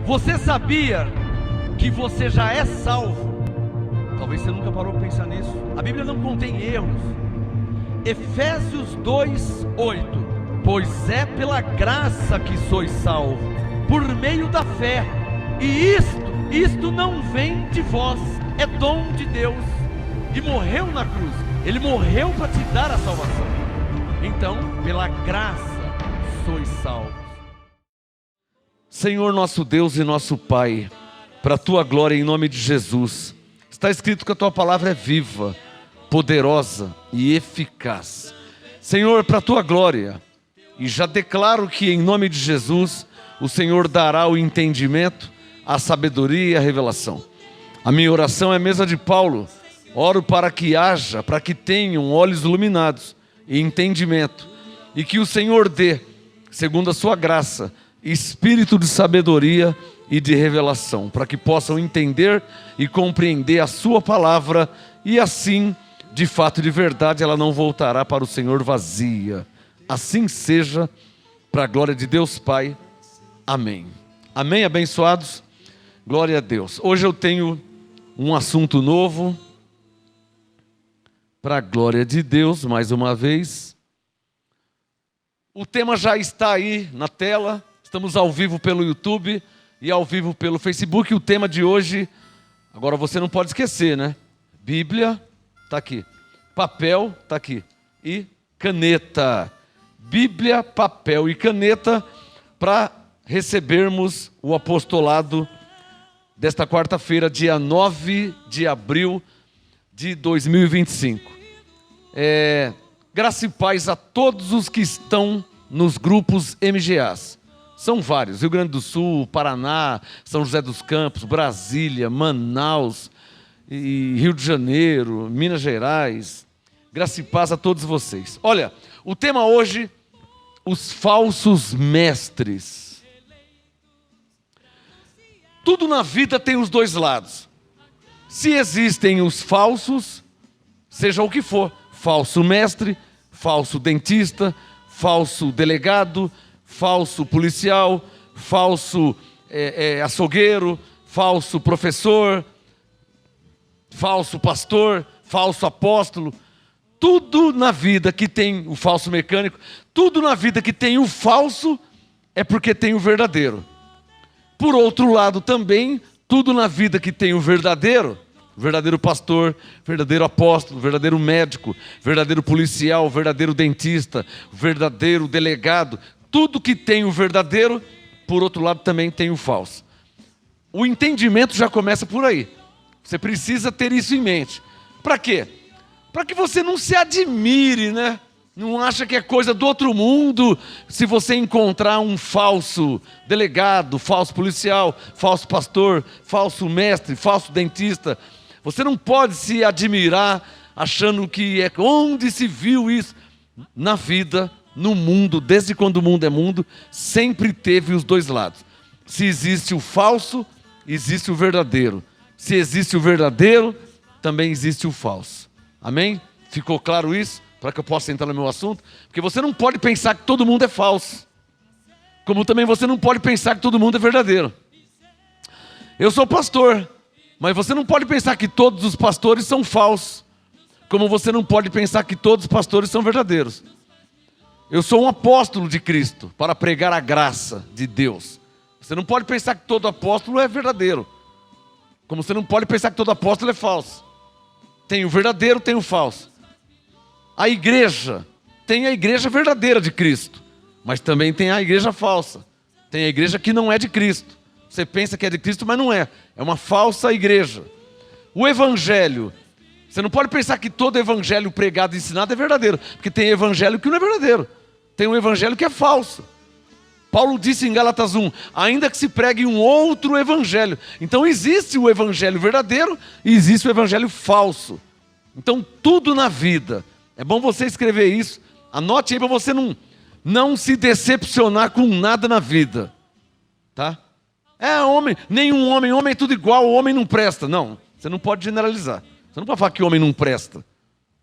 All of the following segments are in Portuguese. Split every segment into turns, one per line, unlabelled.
Você sabia que você já é salvo? Talvez você nunca parou para pensar nisso. A Bíblia não contém erros. Efésios 2:8. Pois é pela graça que sois salvos, por meio da fé. E isto não vem de vós, é dom de Deus. E morreu na cruz. Ele morreu para te dar a salvação. Então, pela graça sois salvos. Senhor nosso Deus e nosso Pai, para a tua glória em nome de Jesus, está escrito que a tua palavra é viva, poderosa e eficaz. Senhor, para a tua glória, e já declaro que em nome de Jesus, o Senhor dará o entendimento, a sabedoria e a revelação. A minha oração é a mesma de Paulo. Oro para que tenham olhos iluminados e entendimento, e que o Senhor dê, segundo a sua graça, espírito de sabedoria e de revelação, para que possam entender e compreender a sua palavra, e assim, de fato e de verdade, ela não voltará para o Senhor vazia. Assim seja, para a glória de Deus Pai. Amém. Amém, abençoados? Glória a Deus. Hoje eu tenho um assunto novo, para a glória de Deus, mais uma vez. O tema já está aí na tela. Estamos ao vivo pelo YouTube e ao vivo pelo Facebook. O tema de hoje, agora você não pode esquecer, né? Bíblia, está aqui. Papel, está aqui. E caneta. Bíblia, papel e caneta, para recebermos o apostolado desta quarta-feira, dia 9 de abril de 2025. Graça e paz a todos os que estão nos grupos MGAs. São vários: Rio Grande do Sul, Paraná, São José dos Campos, Brasília, Manaus, e Rio de Janeiro, Minas Gerais. Graça e paz a todos vocês. Olha, o tema hoje: os falsos mestres. Tudo na vida tem os dois lados. Se existem os falsos, seja o que for, falso mestre, falso dentista, falso delegado, falso policial, falso açougueiro, falso professor, falso pastor, falso apóstolo. Tudo na vida que tem o falso mecânico, tudo na vida que tem o falso, é porque tem o verdadeiro. Por outro lado também, tudo na vida que tem o verdadeiro pastor, verdadeiro apóstolo, verdadeiro médico, verdadeiro policial, verdadeiro dentista, verdadeiro delegado, tudo que tem o verdadeiro, por outro lado também tem o falso. O entendimento já começa por aí. Você precisa ter isso em mente. Para quê? Para que você não se admire, né? Não acha que é coisa do outro mundo se você encontrar um falso delegado, falso policial, falso pastor, falso mestre, falso dentista. Você não pode se admirar achando que é onde se viu isso. Na vida, no mundo, desde quando o mundo é mundo, sempre teve os dois lados. Se existe o falso, existe o verdadeiro. Se existe o verdadeiro, também existe o falso. Amém? Ficou claro isso? Para que eu possa entrar no meu assunto? Porque você não pode pensar que todo mundo é falso. Como também você não pode pensar que todo mundo é verdadeiro. Eu sou pastor, mas você não pode pensar que todos os pastores são falsos. Como você não pode pensar que todos os pastores são verdadeiros. Eu sou um apóstolo de Cristo para pregar a graça de Deus. Você não pode pensar que todo apóstolo é verdadeiro. Como você não pode pensar que todo apóstolo é falso. Tem o verdadeiro, tem o falso. A igreja, tem a igreja verdadeira de Cristo, mas também tem a igreja falsa. Tem a igreja que não é de Cristo. Você pensa que é de Cristo, mas não é. É uma falsa igreja. O evangelho, você não pode pensar que todo evangelho pregado e ensinado é verdadeiro, porque tem evangelho que não é verdadeiro. Tem um evangelho que é falso. Paulo disse em Gálatas 1, ainda que se pregue um outro evangelho. Então existe o evangelho verdadeiro e existe o evangelho falso. Então tudo na vida, é bom você escrever isso, anote aí para você não se decepcionar com nada na vida. Tá? Homem é tudo igual, o homem não presta. Não, você não pode generalizar. Você não pode falar que homem não presta.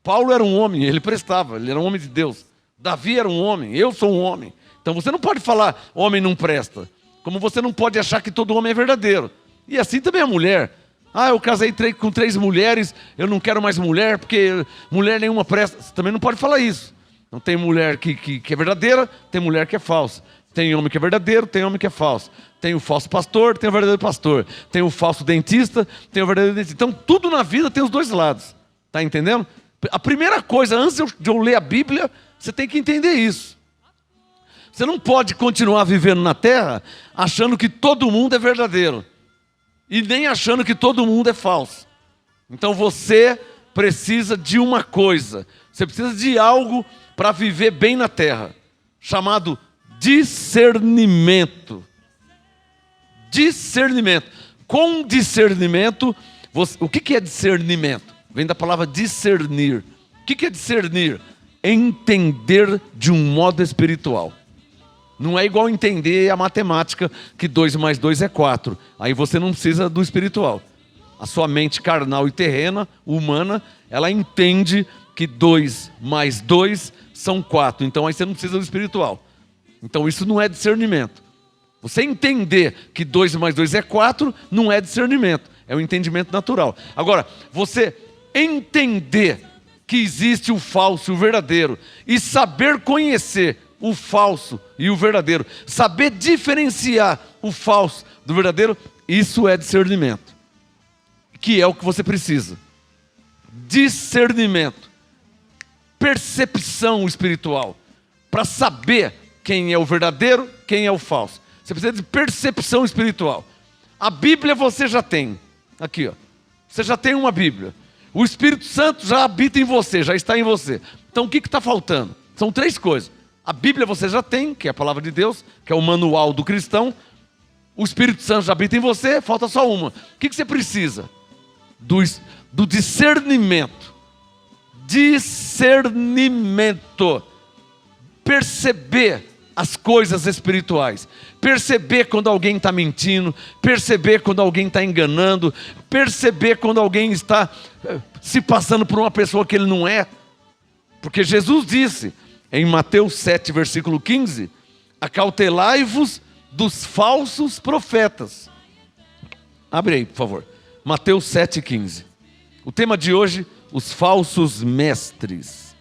Paulo era um homem, ele prestava, ele era um homem de Deus. Davi era um homem, eu sou um homem. Então você não pode falar homem não presta. Como você não pode achar que todo homem é verdadeiro. E assim também a mulher. Ah, eu casei com 3 mulheres, eu não quero mais mulher, porque mulher nenhuma presta. Você também não pode falar isso. Não tem mulher que é verdadeira, tem mulher que é falsa. Tem homem que é verdadeiro, tem homem que é falso. Tem o falso pastor, tem o verdadeiro pastor. Tem o falso dentista, tem o verdadeiro dentista. Então, tudo na vida tem os dois lados. Está entendendo? A primeira coisa, antes de eu ler a Bíblia, você tem que entender isso. Você não pode continuar vivendo na terra achando que todo mundo é verdadeiro. E nem achando que todo mundo é falso. Então você precisa de uma coisa. Você precisa de algo para viver bem na terra. Chamado discernimento. Discernimento. Com discernimento, o que é discernimento? Vem da palavra discernir. O que é discernir? Entender de um modo espiritual. Não é igual entender a matemática, que 2 mais 2 é 4. Aí você não precisa do espiritual. A sua mente carnal e terrena, humana, ela entende que 2 mais 2 são 4. Então aí você não precisa do espiritual. Então isso não é discernimento. Você entender que 2 mais 2 é 4 não é discernimento. É um entendimento natural. Agora, você entender que existe o falso e o verdadeiro e saber conhecer o falso e o verdadeiro, saber diferenciar o falso do verdadeiro, isso é discernimento, que é o que você precisa. Discernimento, percepção espiritual, para saber quem é o verdadeiro, quem é o falso. Você precisa de percepção espiritual. A Bíblia você já tem, aqui ó, você já tem uma Bíblia. O Espírito Santo já habita em você, já está em você. Então o que está faltando? São 3 coisas. A Bíblia você já tem, que é a palavra de Deus, que é o manual do cristão. O Espírito Santo já habita em você, falta só uma. O que você precisa? Do discernimento. Discernimento. Perceber as coisas espirituais. Perceber quando alguém está mentindo. Perceber quando alguém está enganando. Perceber quando alguém está se passando por uma pessoa que ele não é. Porque Jesus disse em Mateus 7, versículo 15, acautelai-vos dos falsos profetas. Abre aí, por favor. Mateus 7, 15. O tema de hoje, os falsos mestres.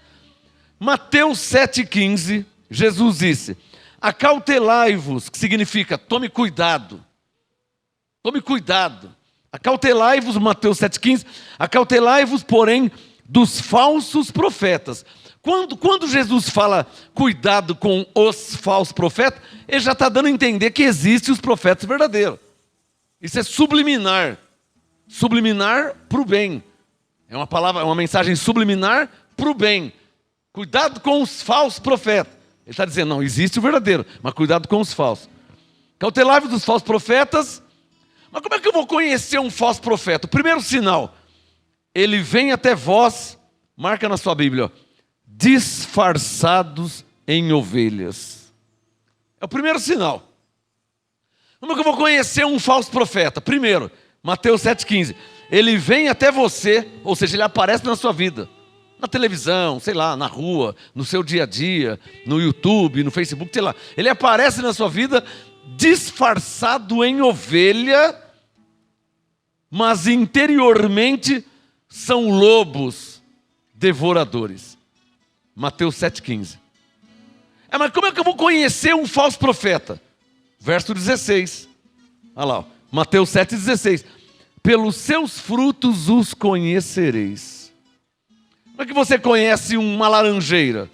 Mateus 7, 15, Jesus disse, acautelai-vos, que significa tome cuidado. Tome cuidado. Acautelai-vos, Mateus 7, 15, acautelai-vos, porém, dos falsos profetas. Quando Jesus fala cuidado com os falsos profetas, ele já está dando a entender que existem os profetas verdadeiros. Isso é subliminar. Subliminar para o bem. É uma palavra, é uma mensagem subliminar para o bem. Cuidado com os falsos profetas. Ele está dizendo, não, existe o verdadeiro, mas cuidado com os falsos. Cautelai-vos dos falsos profetas. Mas como é que eu vou conhecer um falso profeta? O primeiro sinal, ele vem até vós, marca na sua Bíblia, ó, disfarçados em ovelhas. É o primeiro sinal. Como é que eu vou conhecer um falso profeta? Primeiro, Mateus 7,15. Ele vem até você, ou seja, ele aparece na sua vida. Na televisão, sei lá, na rua, no seu dia a dia, no YouTube, no Facebook, sei lá. Ele aparece na sua vida disfarçado em ovelha, mas interiormente são lobos devoradores. Mateus 7,15. Mas como é que eu vou conhecer um falso profeta? Verso 16. Olha lá, ó. Mateus 7,16. Pelos seus frutos os conhecereis. Como é que você conhece uma laranjeira?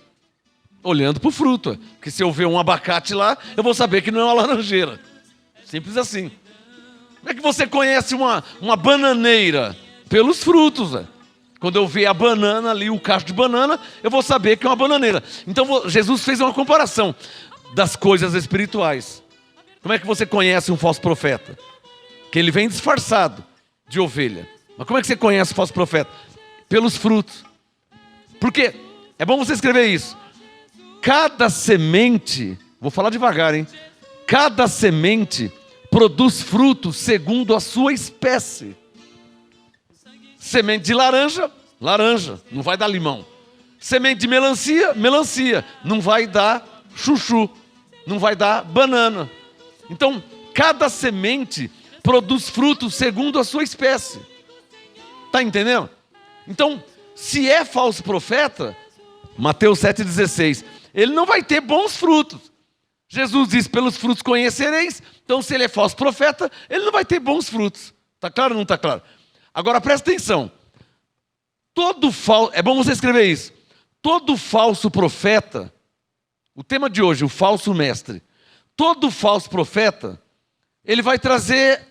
Olhando para o fruto. Porque se eu ver um abacate lá, eu vou saber que não é uma laranjeira. Simples assim. Como é que você conhece uma bananeira? Pelos frutos. Quando eu ver a banana ali, o cacho de banana, eu vou saber que é uma bananeira. Então Jesus fez uma comparação das coisas espirituais. Como é que você conhece um falso profeta? Que ele vem disfarçado de ovelha. Mas como é que você conhece o falso profeta? Pelos frutos. Por quê? É bom você escrever isso. Cada semente, vou falar devagar, hein? Cada semente produz frutos segundo a sua espécie. Semente de laranja, laranja, não vai dar limão. Semente de melancia, melancia, não vai dar chuchu, não vai dar banana. Então, cada semente produz frutos segundo a sua espécie. Está entendendo? Então, se é falso profeta, Mateus 7,16, ele não vai ter bons frutos. Jesus diz, pelos frutos conhecereis. Então, se ele é falso profeta, ele não vai ter bons frutos. Está claro ou não está claro? Agora, presta atenção. É bom você escrever isso. Todo falso profeta, o tema de hoje, o falso mestre. Todo falso profeta, ele vai trazer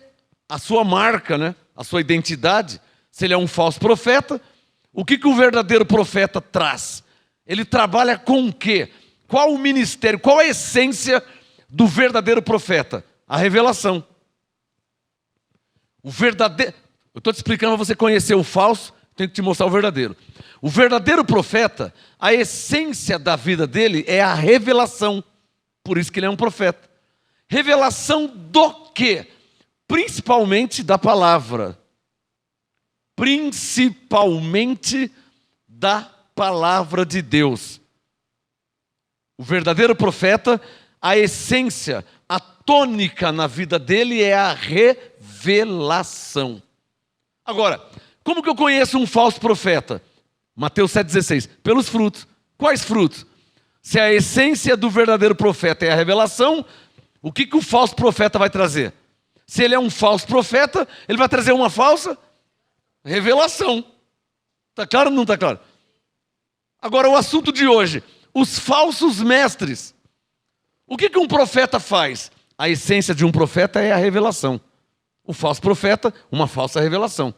a sua marca, né? A sua identidade. Se ele é um falso profeta, o que o verdadeiro profeta traz? Ele trabalha com o quê? Qual o ministério, qual a essência do verdadeiro profeta? A revelação. O verdadeiro... Eu estou te explicando para você conhecer o falso, tenho que te mostrar o verdadeiro. O verdadeiro profeta, a essência da vida dele é a revelação. Por isso que ele é um profeta. Revelação do quê? Principalmente da palavra. Principalmente da palavra de Deus. O verdadeiro profeta, a essência, a tônica na vida dele é a revelação. Agora, como que eu conheço um falso profeta? Mateus 7,16. Pelos frutos. Quais frutos? Se a essência do verdadeiro profeta é a revelação, o que o falso profeta vai trazer? Se ele é um falso profeta, ele vai trazer uma falsa revelação. Está claro ou não está claro? Agora, o assunto de hoje, os falsos mestres. O que um profeta faz? A essência de um profeta é a revelação. O falso profeta, uma falsa revelação.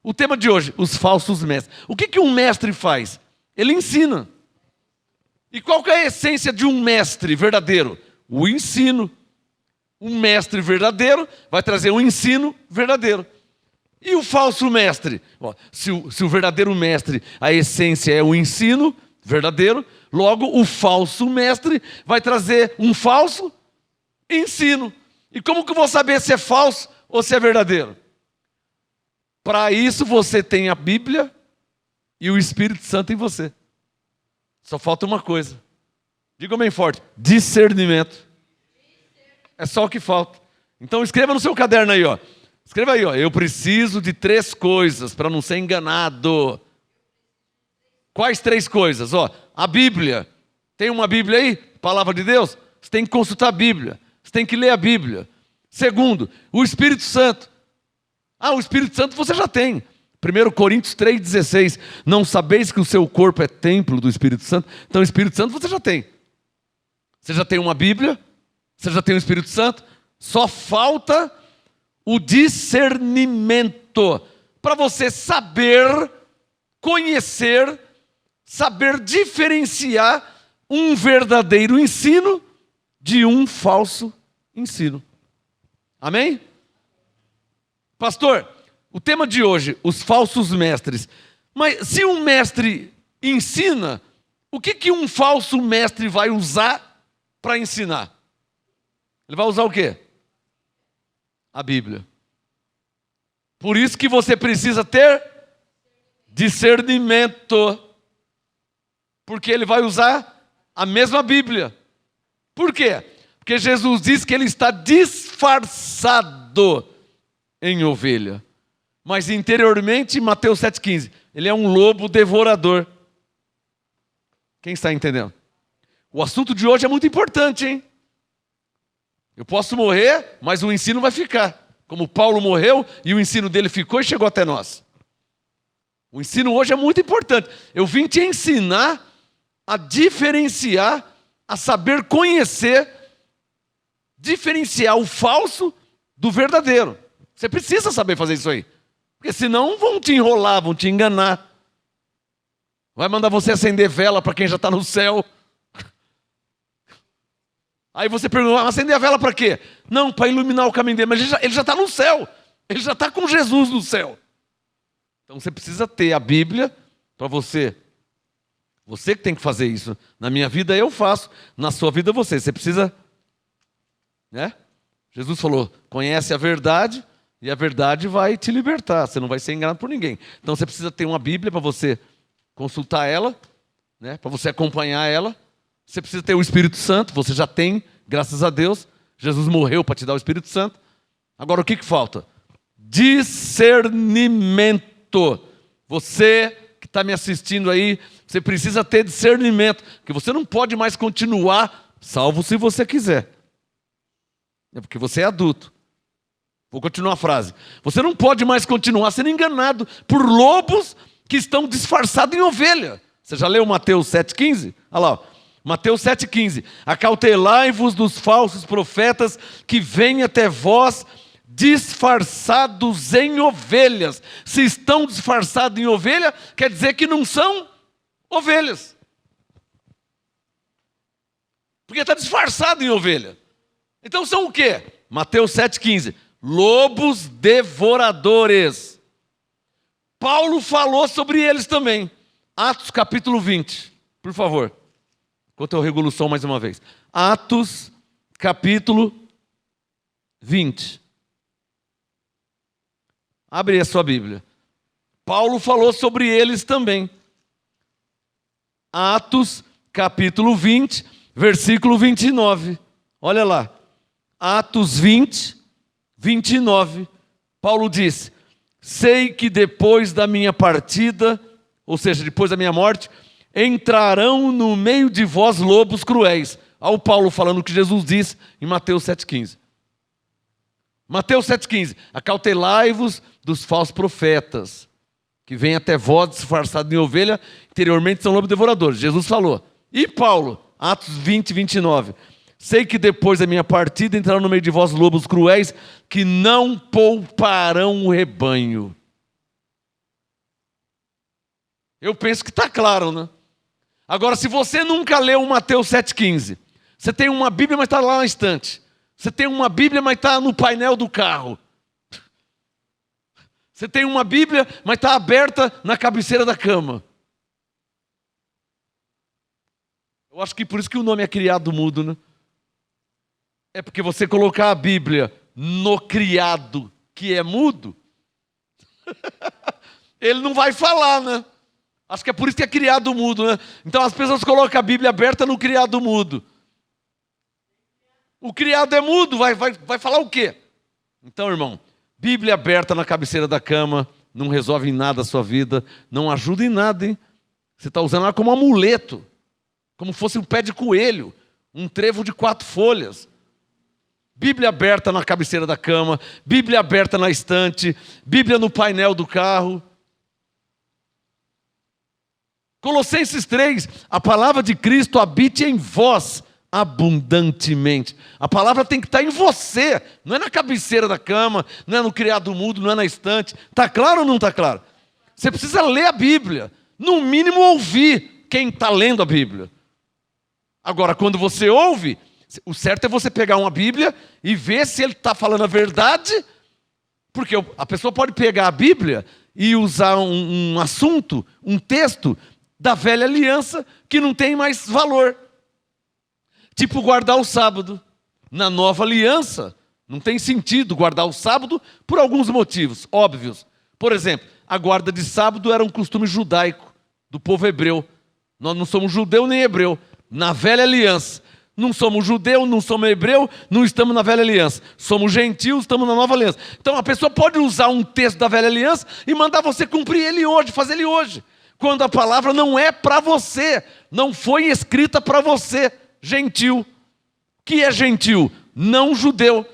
O tema de hoje, os falsos mestres. O que um mestre faz? Ele ensina. E qual que é a essência de um mestre verdadeiro? O ensino. Um mestre verdadeiro vai trazer um ensino verdadeiro. E o falso mestre? Se o verdadeiro mestre, a essência é o ensino verdadeiro, logo o falso mestre vai trazer um falso ensino. E como que eu vou saber se é falso ou se é verdadeiro? Para isso você tem a Bíblia e o Espírito Santo em você. Só falta uma coisa. Diga bem forte: discernimento. É só o que falta. Então escreva no seu caderno aí, ó. Escreva aí, ó. Eu preciso de 3 coisas para não ser enganado. Quais 3 coisas? Ó, a Bíblia. Tem uma Bíblia aí? Palavra de Deus? Você tem que consultar a Bíblia. Você tem que ler a Bíblia. Segundo, o Espírito Santo. O Espírito Santo você já tem. 1 Coríntios 3,16. Não sabeis que o seu corpo é templo do Espírito Santo? Então o Espírito Santo você já tem. Você já tem uma Bíblia. Você já tem o Espírito Santo. Só falta o discernimento. Para você saber, conhecer, saber diferenciar um verdadeiro ensino de um falso ensino. Amém? Pastor, o tema de hoje, os falsos mestres. Mas se um mestre ensina, o que um falso mestre vai usar para ensinar? Ele vai usar o quê? A Bíblia. Por isso que você precisa ter discernimento. Porque ele vai usar a mesma Bíblia. Por quê? Porque Jesus diz que ele está disfarçado em ovelha. Mas interiormente, Mateus 7,15, ele é um lobo devorador. Quem está entendendo? O assunto de hoje é muito importante, hein? Eu posso morrer, mas o ensino vai ficar. Como Paulo morreu e o ensino dele ficou e chegou até nós. O ensino hoje é muito importante. Eu vim te ensinar a diferenciar, a saber conhecer, diferenciar o falso do verdadeiro. Você precisa saber fazer isso aí. Porque senão vão te enrolar, vão te enganar. Vai mandar você acender vela para quem já está no céu. Aí você pergunta, acender a vela para quê? Não, para iluminar o caminho dele. Mas ele já está no céu. Ele já está com Jesus no céu. Então você precisa ter a Bíblia para você. Você que tem que fazer isso. Na minha vida eu faço. Na sua vida você. Você precisa... né? Jesus falou, conhece a verdade e a verdade vai te libertar. Você não vai ser enganado por ninguém. Então você precisa ter uma Bíblia para você consultar ela, né? Para você acompanhar ela. Você precisa ter o Espírito Santo, você já tem, graças a Deus. Jesus morreu para te dar o Espírito Santo. Agora o que falta? Discernimento. Você que está me assistindo aí, você precisa ter discernimento, porque você não pode mais continuar, salvo se você quiser. É porque você é adulto. Vou continuar a frase. Você não pode mais continuar sendo enganado por lobos que estão disfarçados em ovelha. Você já leu Mateus 7,15? Olha lá, ó. Mateus 7,15. Acautelai-vos dos falsos profetas que vêm até vós disfarçados em ovelhas. Se estão disfarçados em ovelha, quer dizer que não são ovelhas. Porque está disfarçado em ovelha. Então são o quê? Mateus 7,15. Lobos devoradores. Paulo falou sobre eles também. Atos capítulo 20. Por favor. Enquanto eu regulo o som mais uma vez. Atos capítulo 20. Abre aí a sua Bíblia. Paulo falou sobre eles também. Atos capítulo 20, versículo 29. Olha lá. Atos 20, 29. Paulo disse: sei que depois da minha partida, ou seja, depois da minha morte, entrarão no meio de vós lobos cruéis. Olha o Paulo falando o que Jesus disse em Mateus 7,15. Mateus 7,15. Acautelai-vos dos falsos profetas, que vêm até vós disfarçados em ovelha, interiormente são lobos devoradores. Jesus falou. E Paulo, Atos 20, 29. Sei que depois da minha partida entrarão no meio de vós lobos cruéis, que não pouparão o rebanho. Eu penso que está claro, né? Agora, se você nunca leu Mateus 7,15, você tem uma Bíblia, mas está lá na estante. Você tem uma Bíblia, mas está no painel do carro. Você tem uma Bíblia, mas está aberta na cabeceira da cama. Eu acho que por isso que o nome é criado mudo, né? É porque você colocar a Bíblia no criado que é mudo, ele não vai falar, né? Acho que é por isso que é criado mudo, né? Então as pessoas colocam a Bíblia aberta no criado mudo. O criado é mudo, vai falar o quê? Então, irmão, Bíblia aberta na cabeceira da cama não resolve em nada a sua vida, não ajuda em nada, hein? Você está usando ela como amuleto, como fosse um pé de coelho, um trevo de 4 folhas. Bíblia aberta na cabeceira da cama, Bíblia aberta na estante, Bíblia no painel do carro. Colossenses 3, a palavra de Cristo habite em vós abundantemente. A palavra tem que estar em você, não é na cabeceira da cama, não é no criado mudo, não é na estante. Está claro ou não está claro? Você precisa ler a Bíblia, no mínimo ouvir quem está lendo a Bíblia. Agora, quando você ouve, o certo é você pegar uma Bíblia e ver se ele está falando a verdade, porque a pessoa pode pegar a Bíblia e usar um assunto, um texto da velha aliança que não tem mais valor. Tipo guardar o sábado. Na nova aliança, não tem sentido guardar o sábado por alguns motivos óbvios. Por exemplo, a guarda de sábado era um costume judaico do povo hebreu. Nós não somos judeu nem hebreu. Na velha aliança, não somos judeu, não somos hebreu, não estamos na velha aliança. Somos gentios, estamos na nova aliança. Então a pessoa pode usar um texto da velha aliança e mandar você cumprir ele hoje, fazer ele hoje. Quando a palavra não é para você, não foi escrita para você, gentil. Que é gentil? Não judeu.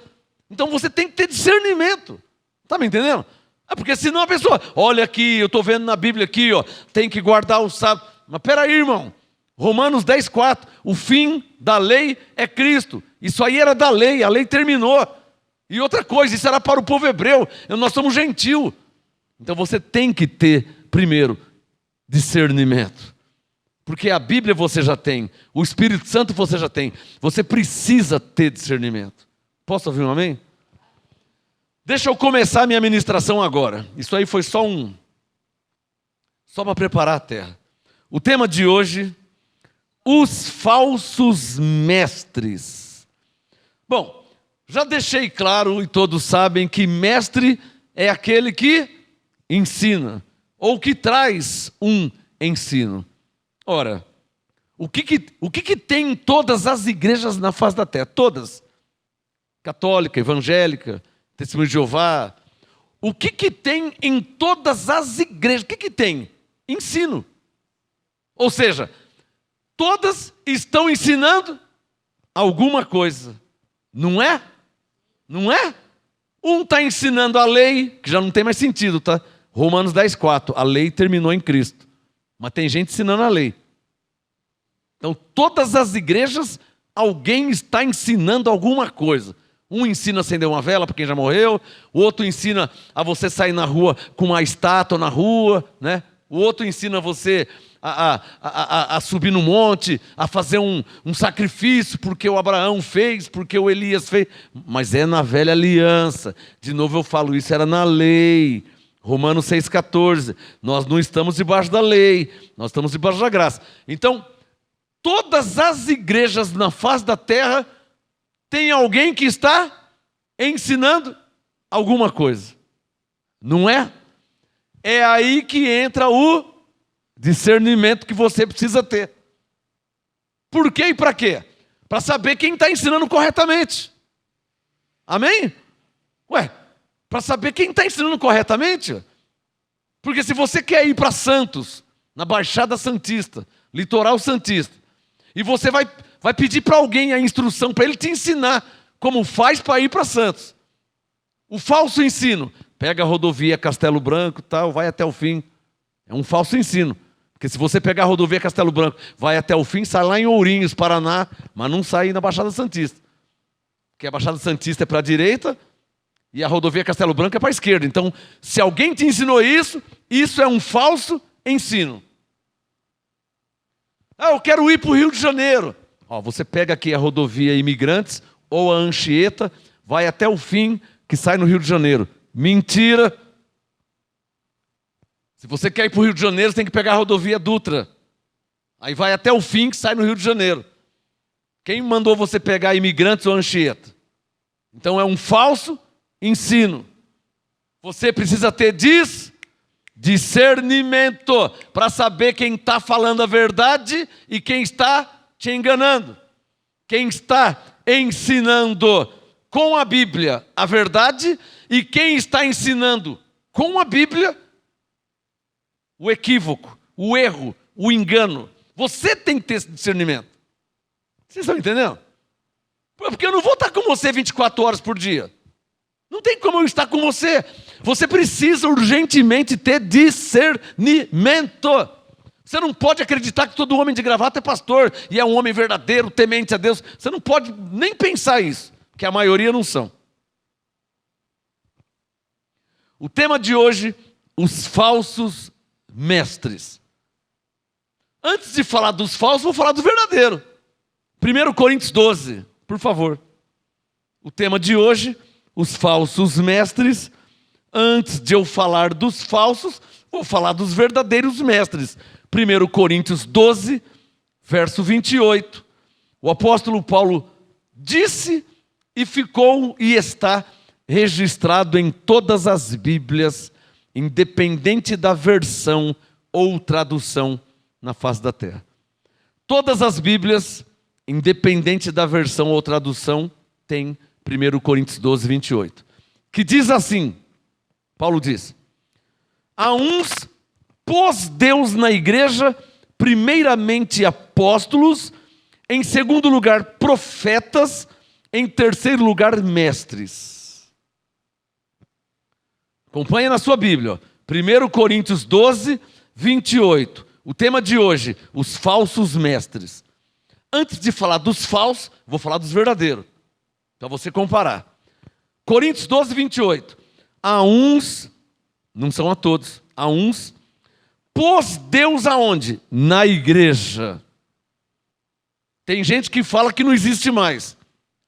Então você tem que ter discernimento. Está me entendendo? Porque senão a pessoa, olha aqui, eu estou vendo na Bíblia aqui, ó, tem que guardar o sábado. Mas peraí, irmão. Romanos 10,4, o fim da lei é Cristo. Isso aí era da lei, a lei terminou. E outra coisa, isso era para o povo hebreu, nós somos gentil. Então você tem que ter, primeiro, discernimento. Porque a Bíblia você já tem, o Espírito Santo você já tem. Você precisa ter discernimento. Posso ouvir um amém? Deixa eu começar a minha ministração agora. Isso aí foi só para preparar a terra. O tema de hoje, os falsos mestres. Bom, já deixei claro e todos sabem que mestre é aquele que ensina ou que traz um ensino. Ora, o que tem em todas as igrejas na face da terra? Todas. católica, evangélica, Testemunho de Jeová. O que tem em todas as igrejas? O que tem? Ensino. Ou seja, todas estão ensinando alguma coisa. Não é? Não é? Um está ensinando a lei, que já não tem mais sentido, tá? Romanos 10:4, a lei terminou em Cristo. Mas tem gente ensinando a lei. Então, todas as igrejas, alguém está ensinando alguma coisa. Um ensina a acender uma vela para quem já morreu, o outro ensina a você sair na rua com uma estátua na rua, né? O outro ensina você a subir no monte, a fazer um sacrifício, porque o Abraão fez, porque o Elias fez. Mas é na velha aliança. De novo eu falo, isso era na lei. Romanos 6,14. Nós não estamos debaixo da lei, nós estamos debaixo da graça. Então, todas as igrejas na face da terra tem alguém que está ensinando alguma coisa. Não é? É aí que entra o discernimento que você precisa ter. Por quê e para quê? Para saber quem está ensinando corretamente. Amém? Ué, para saber quem está ensinando corretamente. Porque se você quer ir para Santos, na Baixada Santista, Litoral Santista, e você vai pedir para alguém a instrução, para ele te ensinar como faz para ir para Santos. O falso ensino, pega a rodovia Castelo Branco, tal, vai até o fim. É um falso ensino. Porque se você pegar a rodovia Castelo Branco, vai até o fim, sai lá em Ourinhos, Paraná, mas não sai na Baixada Santista. Porque a Baixada Santista é para a direita e a rodovia Castelo Branco é para a esquerda. Então, se alguém te ensinou isso, isso é um falso ensino. Ah, eu quero ir para o Rio de Janeiro. Ó, você pega aqui a rodovia Imigrantes ou a Anchieta, vai até o fim, que sai no Rio de Janeiro. Mentira! Se você quer ir para o Rio de Janeiro, você tem que pegar a rodovia Dutra. Aí vai até o fim, que sai no Rio de Janeiro. Quem mandou você pegar Imigrantes ou Anchieta? Então é um falso ensino. Você precisa ter discernimento para saber quem está falando a verdade e quem está te enganando. Quem está ensinando com a Bíblia a verdade e quem está ensinando com a Bíblia o equívoco, o erro, o engano. Você tem que ter esse discernimento. Vocês estão entendendo? Porque eu não vou estar com você 24 horas por dia. Não tem como eu estar com você. Você precisa urgentemente ter discernimento. Você não pode acreditar que todo homem de gravata é pastor e é um homem verdadeiro, temente a Deus. Você não pode nem pensar isso, que a maioria não são. O tema de hoje, os falsos mestres. Antes de falar dos falsos, vou falar do verdadeiro. 1 Coríntios 12, por favor. O tema de hoje, os falsos mestres. Antes de eu falar dos falsos, vou falar dos verdadeiros mestres. 1 Coríntios 12, verso 28. O apóstolo Paulo disse e ficou e está registrado em todas as Bíblias, independente da versão ou tradução na face da terra. Todas as Bíblias, independente da versão ou tradução, tem 1 Coríntios 12, 28. Que diz assim, Paulo diz: a uns pôs Deus na igreja, primeiramente apóstolos, em segundo lugar profetas, em terceiro lugar mestres. Acompanha na sua Bíblia, ó. 1 Coríntios 12, 28. O tema de hoje, os falsos mestres. Antes de falar dos falsos, vou falar dos verdadeiros, para você comparar. Coríntios 12, 28. A uns, não são a todos, a uns, pôs Deus aonde? Na igreja. Tem gente que fala que não existe mais.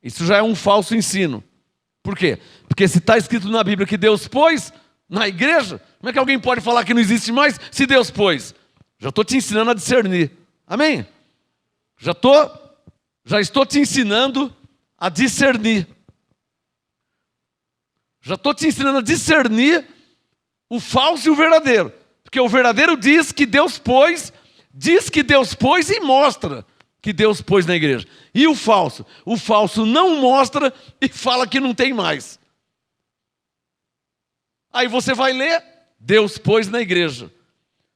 Isso já é um falso ensino. Por quê? Porque se está escrito na Bíblia que Deus pôs na igreja, como é que alguém pode falar que não existe mais se Deus pôs? Já estou te ensinando a discernir. Amém? Já estou te ensinando a discernir. Já estou te ensinando a discernir o falso e o verdadeiro. Porque o verdadeiro diz que Deus pôs e mostra que Deus pôs na igreja. E o falso? O falso não mostra e fala que não tem mais. Aí você vai ler, Deus pôs na igreja.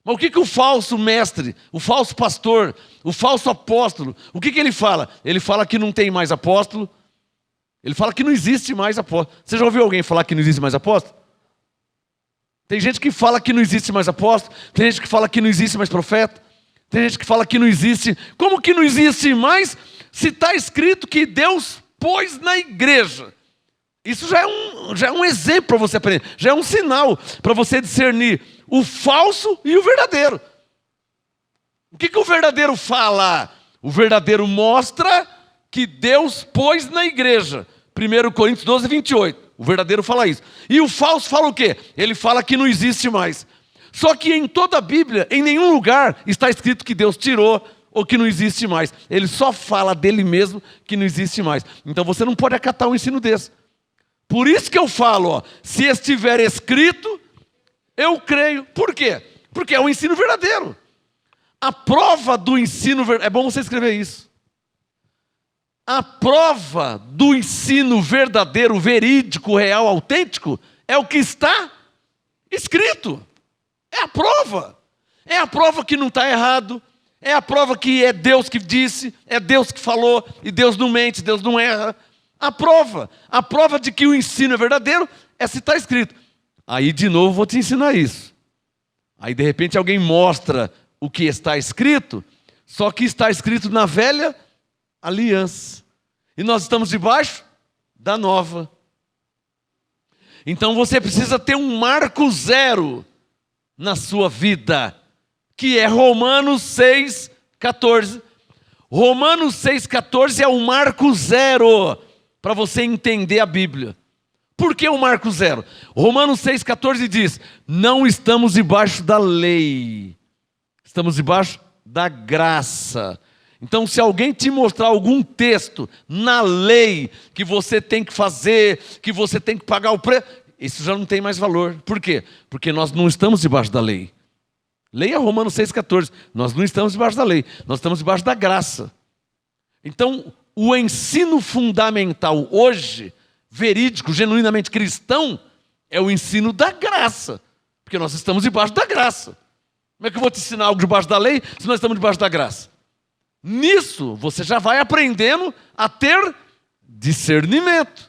Mas o que o falso mestre, o falso pastor, o falso apóstolo, o que ele fala? Ele fala que não tem mais apóstolo, ele fala que não existe mais apóstolo. Você já ouviu alguém falar que não existe mais apóstolo? Tem gente que fala que não existe mais apóstolo, tem gente que fala que não existe mais profeta, tem gente que fala que não existe. Como que não existe mais se está escrito que Deus pôs na igreja? Isso já é um exemplo para você aprender, já é um sinal para você discernir o falso e o verdadeiro. O que o verdadeiro fala? O verdadeiro mostra que Deus pôs na igreja. 1 Coríntios 12, 28. O verdadeiro fala isso. E o falso fala o quê? Ele fala que não existe mais. Só que em toda a Bíblia, em nenhum lugar está escrito que Deus tirou ou que não existe mais. Ele só fala dele mesmo que não existe mais. Então você não pode acatar um ensino desse. Por isso que eu falo, ó, se estiver escrito, eu creio. Por quê? Porque é um ensino verdadeiro. A prova do ensino verdadeiro, é bom você escrever isso. A prova do ensino verdadeiro, verídico, real, autêntico, é o que está escrito. É a prova. É a prova que não está errado. É a prova que é Deus que disse, é Deus que falou, e Deus não mente, Deus não erra. A prova de que o ensino é verdadeiro é se está escrito. Aí de novo vou te ensinar isso. Aí de repente alguém mostra o que está escrito, só que está escrito na velha aliança. E nós estamos debaixo da nova. Então você precisa ter um marco zero na sua vida, que é Romanos 6,14. Romanos 6,14 é o marco zero para você entender a Bíblia. Por que o marco zero? Romanos 6,14 diz: não estamos debaixo da lei, estamos debaixo da graça. Então, se alguém te mostrar algum texto na lei que você tem que fazer, que você tem que pagar o preço, isso já não tem mais valor. Por quê? Porque nós não estamos debaixo da lei. Leia Romanos 6,14. Nós não estamos debaixo da lei, nós estamos debaixo da graça. Então, o ensino fundamental hoje, verídico, genuinamente cristão, é o ensino da graça. Porque nós estamos debaixo da graça. Como é que eu vou te ensinar algo debaixo da lei se nós estamos debaixo da graça? Nisso, você já vai aprendendo a ter discernimento.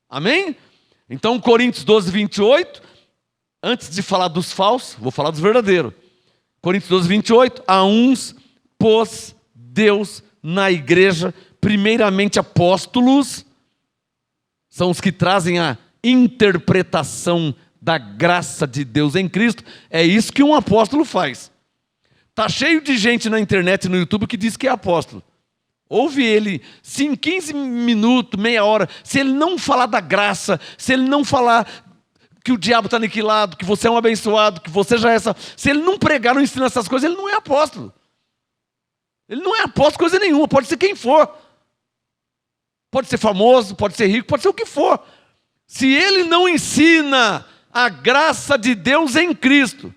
Amém? Então, Coríntios 12, 28, antes de falar dos falsos, vou falar dos verdadeiros. Coríntios 12, 28, a uns pôs Deus na igreja, primeiramente apóstolos, são os que trazem a interpretação da graça de Deus em Cristo. É isso que um apóstolo faz. Está cheio de gente na internet e no YouTube que diz que é apóstolo. Ouve ele, se em 15 minutos, meia hora, se ele não falar da graça, se ele não falar que o diabo está aniquilado, que você é um abençoado, que você já é essa... Se ele não pregar, não ensinar essas coisas, ele não é apóstolo. Ele não é apóstolo coisa nenhuma, pode ser quem for. Pode ser famoso, pode ser rico, pode ser o que for. Se ele não ensina a graça de Deus em Cristo...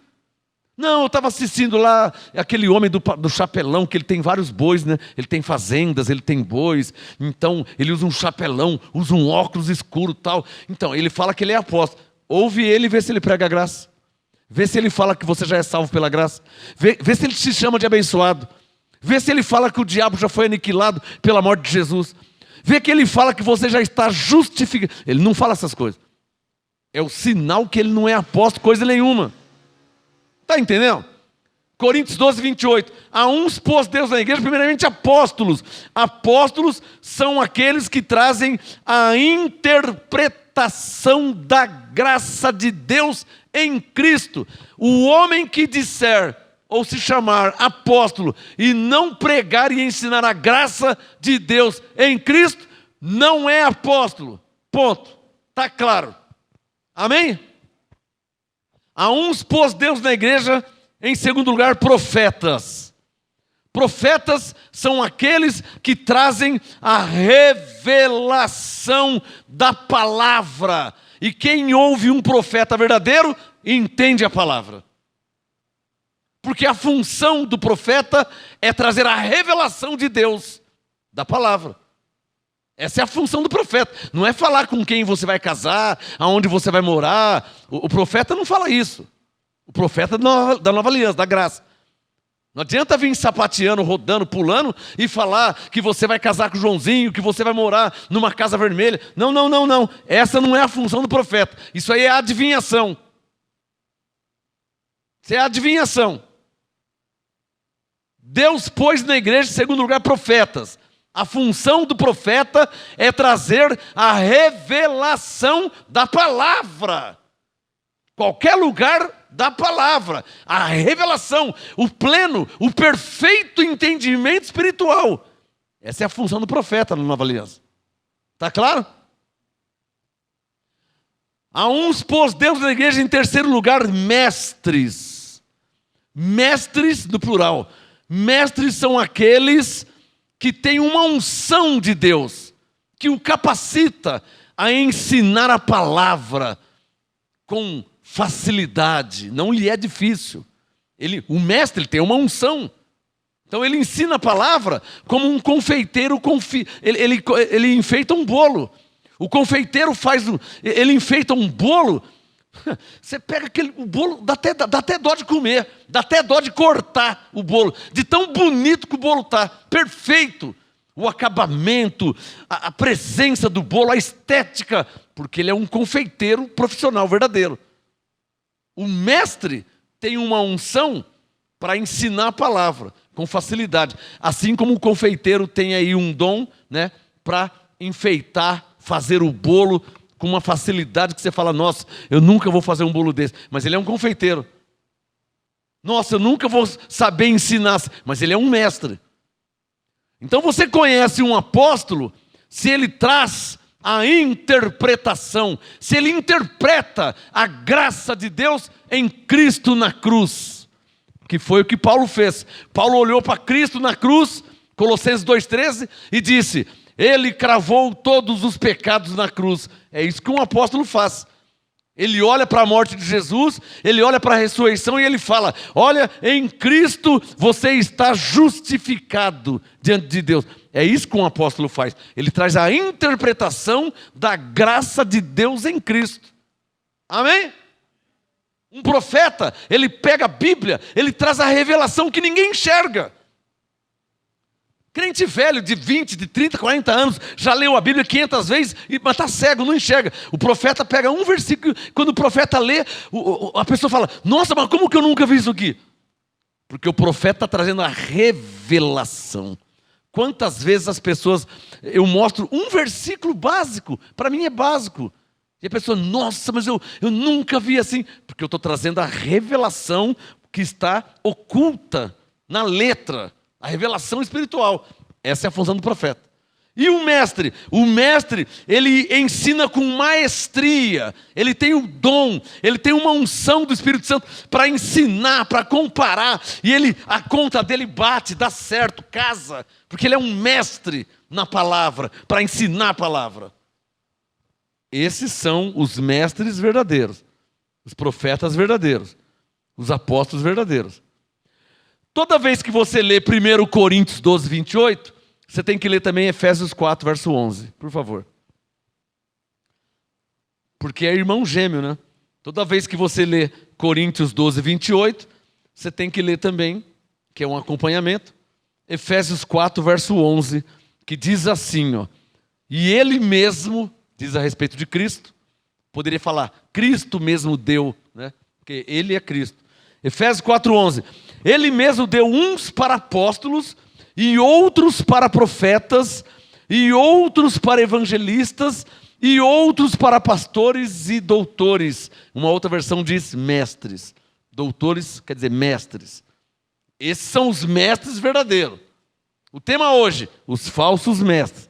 Não, eu estava assistindo lá aquele homem do chapelão, que ele tem vários bois, né? Ele tem fazendas, ele tem bois. Então, ele usa um chapelão, usa um óculos escuro e tal. Então, ele fala que ele é apóstolo. Ouve ele e vê se ele prega a graça. Vê se ele fala que você já é salvo pela graça. Vê se ele se chama de abençoado. Vê se ele fala que o diabo já foi aniquilado pela morte de Jesus. Vê que ele fala que você já está justificado. Ele não fala essas coisas. É o sinal que ele não é apóstolo, coisa nenhuma. Está entendendo? Coríntios 12, 28. A uns pôs Deus na igreja, primeiramente apóstolos. Apóstolos são aqueles que trazem a interpretação da graça de Deus em Cristo. O homem que disser, ou se chamar apóstolo, e não pregar e ensinar a graça de Deus em Cristo, não é apóstolo. Ponto. Está claro. Amém? A uns pôs Deus na igreja, em segundo lugar, profetas. Profetas são aqueles que trazem a revelação da palavra. E quem ouve um profeta verdadeiro, entende a palavra. Porque a função do profeta é trazer a revelação de Deus, da palavra. Essa é a função do profeta. Não é falar com quem você vai casar, aonde você vai morar. O profeta não fala isso. O profeta da nova aliança, da graça. Não adianta vir sapateando, rodando, pulando e falar que você vai casar com o Joãozinho, que você vai morar numa casa vermelha. Não, não, não, não. Essa não é a função do profeta. Isso aí é adivinhação. Isso é adivinhação. Deus pôs na igreja, em segundo lugar, profetas. A função do profeta é trazer a revelação da palavra. Qualquer lugar da palavra. A revelação, o pleno, o perfeito entendimento espiritual. Essa é a função do profeta na nova aliança. Está claro? A uns pôs Deus na igreja em terceiro lugar, mestres. Mestres no plural. Mestres são aqueles que têm uma unção de Deus, que o capacita a ensinar a palavra com facilidade. Não lhe é difícil. O mestre tem uma unção. Então ele ensina a palavra como um confeiteiro, ele enfeita um bolo. O confeiteiro ele enfeita um bolo. Você pega o bolo, dá até dó de comer, dá até dó de cortar o bolo, de tão bonito que o bolo está, perfeito. O acabamento, a presença do bolo, a estética, porque ele é um confeiteiro profissional verdadeiro. O mestre tem uma unção para ensinar a palavra com facilidade, assim como o confeiteiro tem aí um dom, né, para enfeitar, fazer o bolo com uma facilidade que você fala, nossa, eu nunca vou fazer um bolo desse. Mas ele é um confeiteiro. Nossa, eu nunca vou saber ensinar. Mas ele é um mestre. Então você conhece um apóstolo se ele traz a interpretação, se ele interpreta a graça de Deus em Cristo na cruz. Que foi o que Paulo fez. Paulo olhou para Cristo na cruz, Colossenses 2,13, e disse: Ele cravou todos os pecados na cruz. É isso que um apóstolo faz. Ele olha para a morte de Jesus, ele olha para a ressurreição e ele fala: olha, em Cristo você está justificado diante de Deus. É isso que um apóstolo faz. Ele traz a interpretação da graça de Deus em Cristo. Amém? Um profeta, ele pega a Bíblia, ele traz a revelação que ninguém enxerga. Crente velho de 20, de 30, 40 anos, já leu a Bíblia 500 vezes, mas está cego, não enxerga. O profeta pega um versículo, quando o profeta lê, a pessoa fala: nossa, mas como que eu nunca vi isso aqui? Porque o profeta está trazendo a revelação. Quantas vezes as pessoas, eu mostro um versículo básico, para mim é básico, e a pessoa, nossa, mas eu nunca vi assim, porque eu estou trazendo a revelação que está oculta na letra. A revelação espiritual. Essa é a função do profeta. E o mestre? O mestre, ele ensina com maestria. Ele tem um dom, ele tem uma unção do Espírito Santo para ensinar, para comparar. E a conta dele bate, dá certo, casa. Porque ele é um mestre na palavra, para ensinar a palavra. Esses são os mestres verdadeiros. Os profetas verdadeiros. Os apóstolos verdadeiros. Toda vez que você lê 1 Coríntios 12, 28, você tem que ler também Efésios 4, verso 11, por favor. Porque é irmão gêmeo, né? Toda vez que você lê Coríntios 12, 28, você tem que ler também, que é um acompanhamento, Efésios 4, verso 11, que diz assim, ó: e ele mesmo, diz a respeito de Cristo, poderia falar, Cristo mesmo deu, né? Porque ele é Cristo. Efésios 4, 11. Ele mesmo deu uns para apóstolos, e outros para profetas, e outros para evangelistas, e outros para pastores e doutores. Uma outra versão diz mestres. Doutores quer dizer mestres. Esses são os mestres verdadeiros. O tema hoje, os falsos mestres.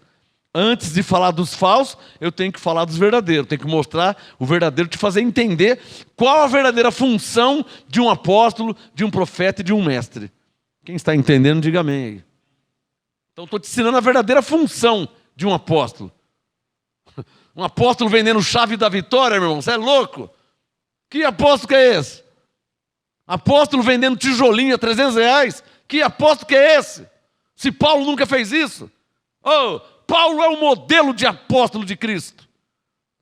Antes de falar dos falsos, eu tenho que falar dos verdadeiros. Tenho que mostrar o verdadeiro, te fazer entender qual a verdadeira função de um apóstolo, de um profeta e de um mestre. Quem está entendendo, diga amém aí. Então estou te ensinando a verdadeira função de um apóstolo. Um apóstolo vendendo chave da vitória, meu irmão, você é louco? Que apóstolo que é esse? Apóstolo vendendo tijolinho a R$ 300. Que apóstolo que é esse? Se Paulo nunca fez isso. Oh, Paulo é o modelo de apóstolo de Cristo.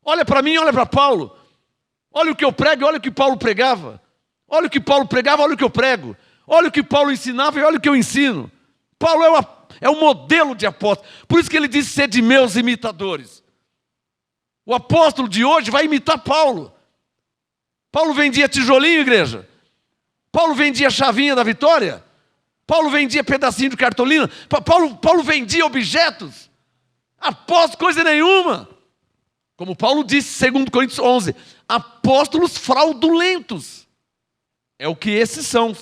Olha para mim, olha para Paulo. Olha o que eu prego, olha o que Paulo pregava. Olha o que Paulo pregava, olha o que eu prego. Olha o que Paulo ensinava e olha o que eu ensino. Paulo é o modelo de apóstolo. Por isso que ele disse: sede meus imitadores. O apóstolo de hoje vai imitar Paulo. Paulo vendia tijolinho, igreja. Paulo vendia chavinha da vitória. Paulo vendia pedacinho de cartolina. Paulo vendia objetos. Apóstolo coisa nenhuma. Como Paulo disse, segundo Coríntios 11, apóstolos fraudulentos. É o que esses são.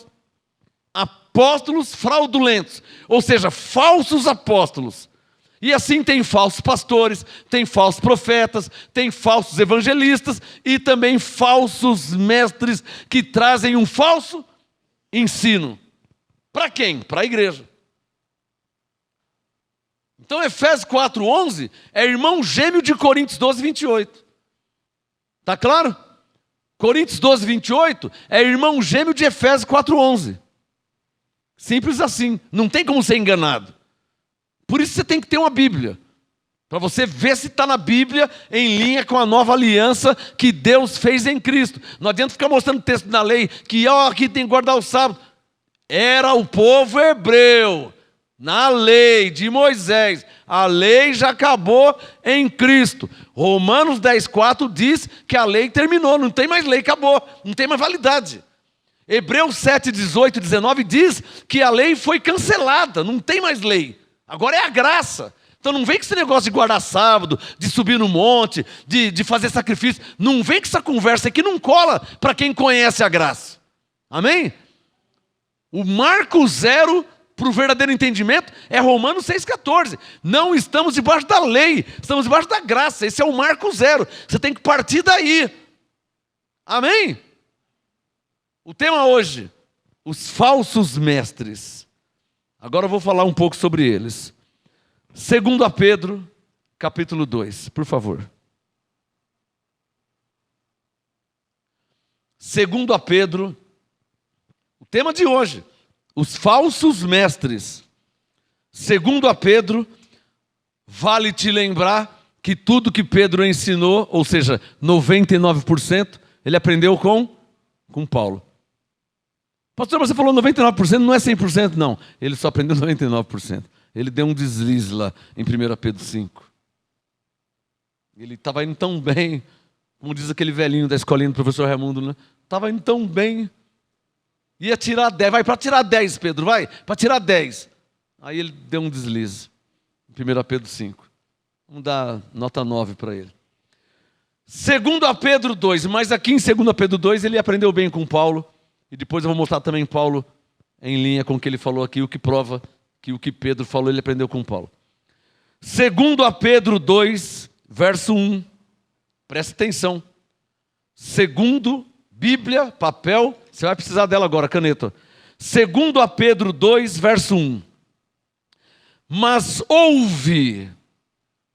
Apóstolos fraudulentos. Ou seja, falsos apóstolos. E assim tem falsos pastores, tem falsos profetas, tem falsos evangelistas e também falsos mestres que trazem um falso ensino. Para quem? Para a igreja. Então Efésios 4:11 é irmão gêmeo de Coríntios 12:28. Está claro? Coríntios 12:28 é irmão gêmeo de Efésios 4:11. Simples assim, não tem como ser enganado. Por isso você tem que ter uma Bíblia, para você ver se está na Bíblia em linha com a nova aliança que Deus fez em Cristo. Não adianta ficar mostrando texto na lei, que aqui tem que guardar o sábado. Era o povo hebreu, na lei de Moisés. A lei já acabou em Cristo. Romanos 10:4 diz que a lei terminou, não tem mais lei, acabou, não tem mais validade. Hebreus 7:18 e 19 diz que a lei foi cancelada, não tem mais lei. Agora é a graça. Então não vem com esse negócio de guardar sábado, de subir no monte, de fazer sacrifício. Não vem com essa conversa aqui, não cola para quem conhece a graça. Amém? O marco zero para o verdadeiro entendimento é Romanos 6,14. Não estamos debaixo da lei, estamos debaixo da graça. Esse é o marco zero. Você tem que partir daí. Amém? O tema hoje, os falsos mestres. Agora eu vou falar um pouco sobre eles. 2 Pedro, capítulo 2, por favor. 2 Pedro, o tema de hoje, os falsos mestres. 2 Pedro, vale te lembrar que tudo que Pedro ensinou, ou seja, 99%, ele aprendeu com Paulo. Pastor, você falou 99%, não é 100%, não. Ele só aprendeu 99%. Ele deu um deslize lá em 1 Pedro 5. Ele estava indo tão bem, como diz aquele velhinho da escolinha do professor Raimundo, né? Estava indo tão bem, ia tirar 10, vai para tirar 10, Pedro, vai, para tirar 10. Aí ele deu um deslize, em 1 Pedro 5. Vamos dar nota 9 para ele. 2 Pedro 2, mas aqui em 2 Pedro 2 ele aprendeu bem com Paulo. E depois eu vou mostrar também Paulo em linha com o que ele falou aqui, o que prova que o que Pedro falou ele aprendeu com Paulo. 2 Pedro 2, verso 1. Presta atenção. Segundo, Bíblia, papel, você vai precisar dela agora, caneta. 2 Pedro 2, verso 1. Mas houve,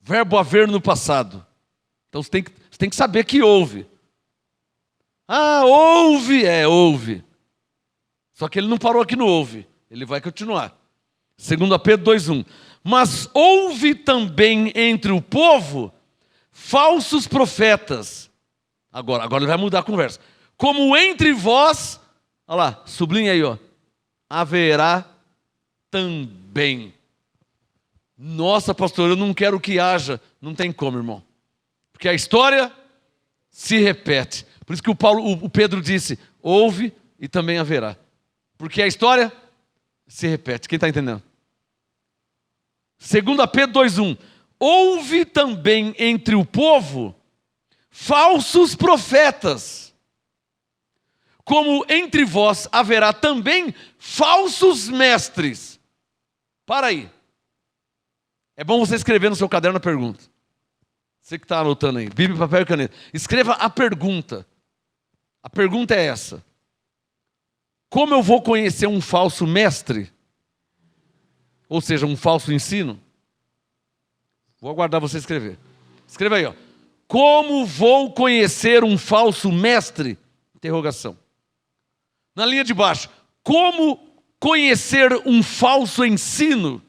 verbo haver no passado. Então você tem que saber que houve. Ah, houve. Só que ele não parou aqui no houve. Ele vai continuar. 2 Pedro 2:1. Mas houve também entre o povo falsos profetas. Agora ele vai mudar a conversa. Como entre vós, olha lá, sublinha aí, ó. Haverá também. Nossa, pastor, eu não quero que haja. Não tem como, irmão. Porque a história se repete. Por isso que o Pedro disse, houve e também haverá. Porque a história se repete. Quem está entendendo? 2 Pedro 2:1. Houve também entre o povo falsos profetas, como entre vós haverá também falsos mestres. Para aí. É bom você escrever no seu caderno a pergunta. Você que está anotando aí, Bíblia, papel e caneta. Escreva a pergunta. A pergunta é essa. Como eu vou conhecer um falso mestre? Ou seja, um falso ensino? Vou aguardar você escrever. Escreva aí, ó. Como vou conhecer um falso mestre? Interrogação. Na linha de baixo. Como conhecer um falso ensino?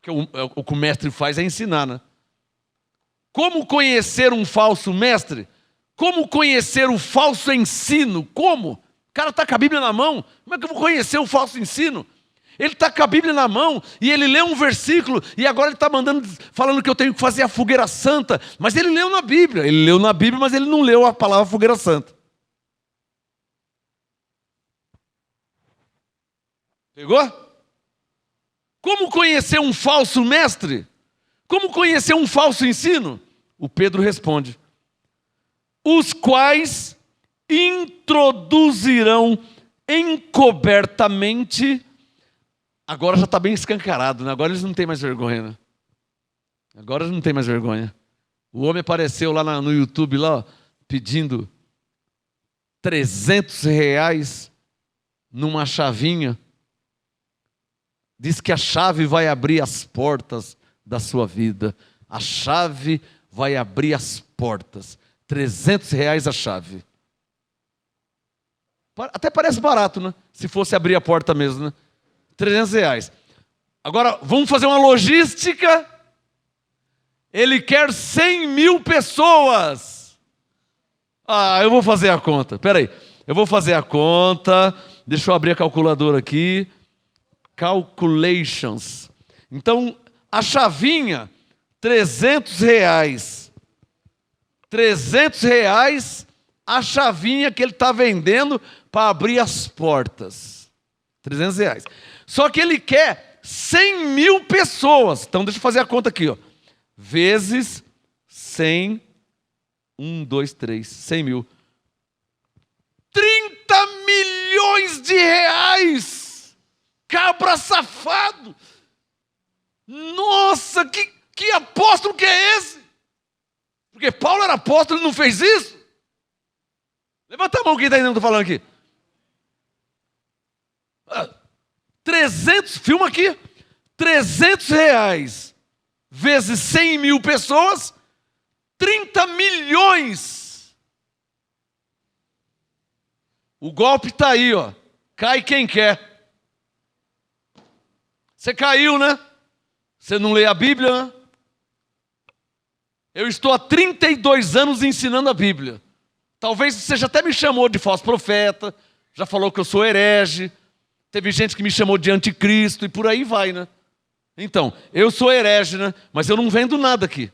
O que o mestre faz é ensinar, né? Como conhecer um falso mestre? Como conhecer o falso ensino? Como? O cara está com a Bíblia na mão. Como é que eu vou conhecer o falso ensino? Ele está com a Bíblia na mão e ele lê um versículo e agora ele está falando que eu tenho que fazer a fogueira santa. Mas ele leu na Bíblia. Ele leu na Bíblia, mas ele não leu a palavra fogueira santa. Pegou? Como conhecer um falso mestre? Como conhecer um falso ensino? O Pedro responde: os quais introduzirão encobertamente. Agora já está bem escancarado, né? Agora eles não têm mais vergonha, né? Agora eles não têm mais vergonha. O homem apareceu lá no YouTube, lá, ó, pedindo R$300 numa chavinha. Diz que a chave vai abrir as portas da sua vida. A chave vai abrir as portas. R$300 a chave. Até parece barato, né? Se fosse abrir a porta mesmo, né? R$300. Agora, vamos fazer uma logística. Ele quer 100 mil pessoas. Ah, eu vou fazer a conta. Espera aí. Eu vou fazer a conta. Deixa eu abrir a calculadora aqui. Calculations. Então, a chavinha, R$300. R$300 a chavinha que ele está vendendo para abrir as portas. R$300. Só que ele quer 100 mil pessoas. Então, deixa eu fazer a conta aqui, ó. Vezes 100. 1, 2, 3. 100 mil. 30 milhões de reais. Cabra safado! Nossa, que apóstolo que é esse? Porque Paulo era apóstolo e não fez isso? Levanta a mão quem está entendendo o que eu estou falando aqui. 300, filma aqui. R$300 vezes 100 mil pessoas, 30 milhões. O golpe está aí, ó. Cai quem quer. Você caiu, né? Você não lê a Bíblia, né? Eu estou há 32 anos ensinando a Bíblia. Talvez você já até me chamou de falso profeta, já falou que eu sou herege, teve gente que me chamou de anticristo e por aí vai, né? Então, eu sou herege, né? Mas eu não vendo nada aqui.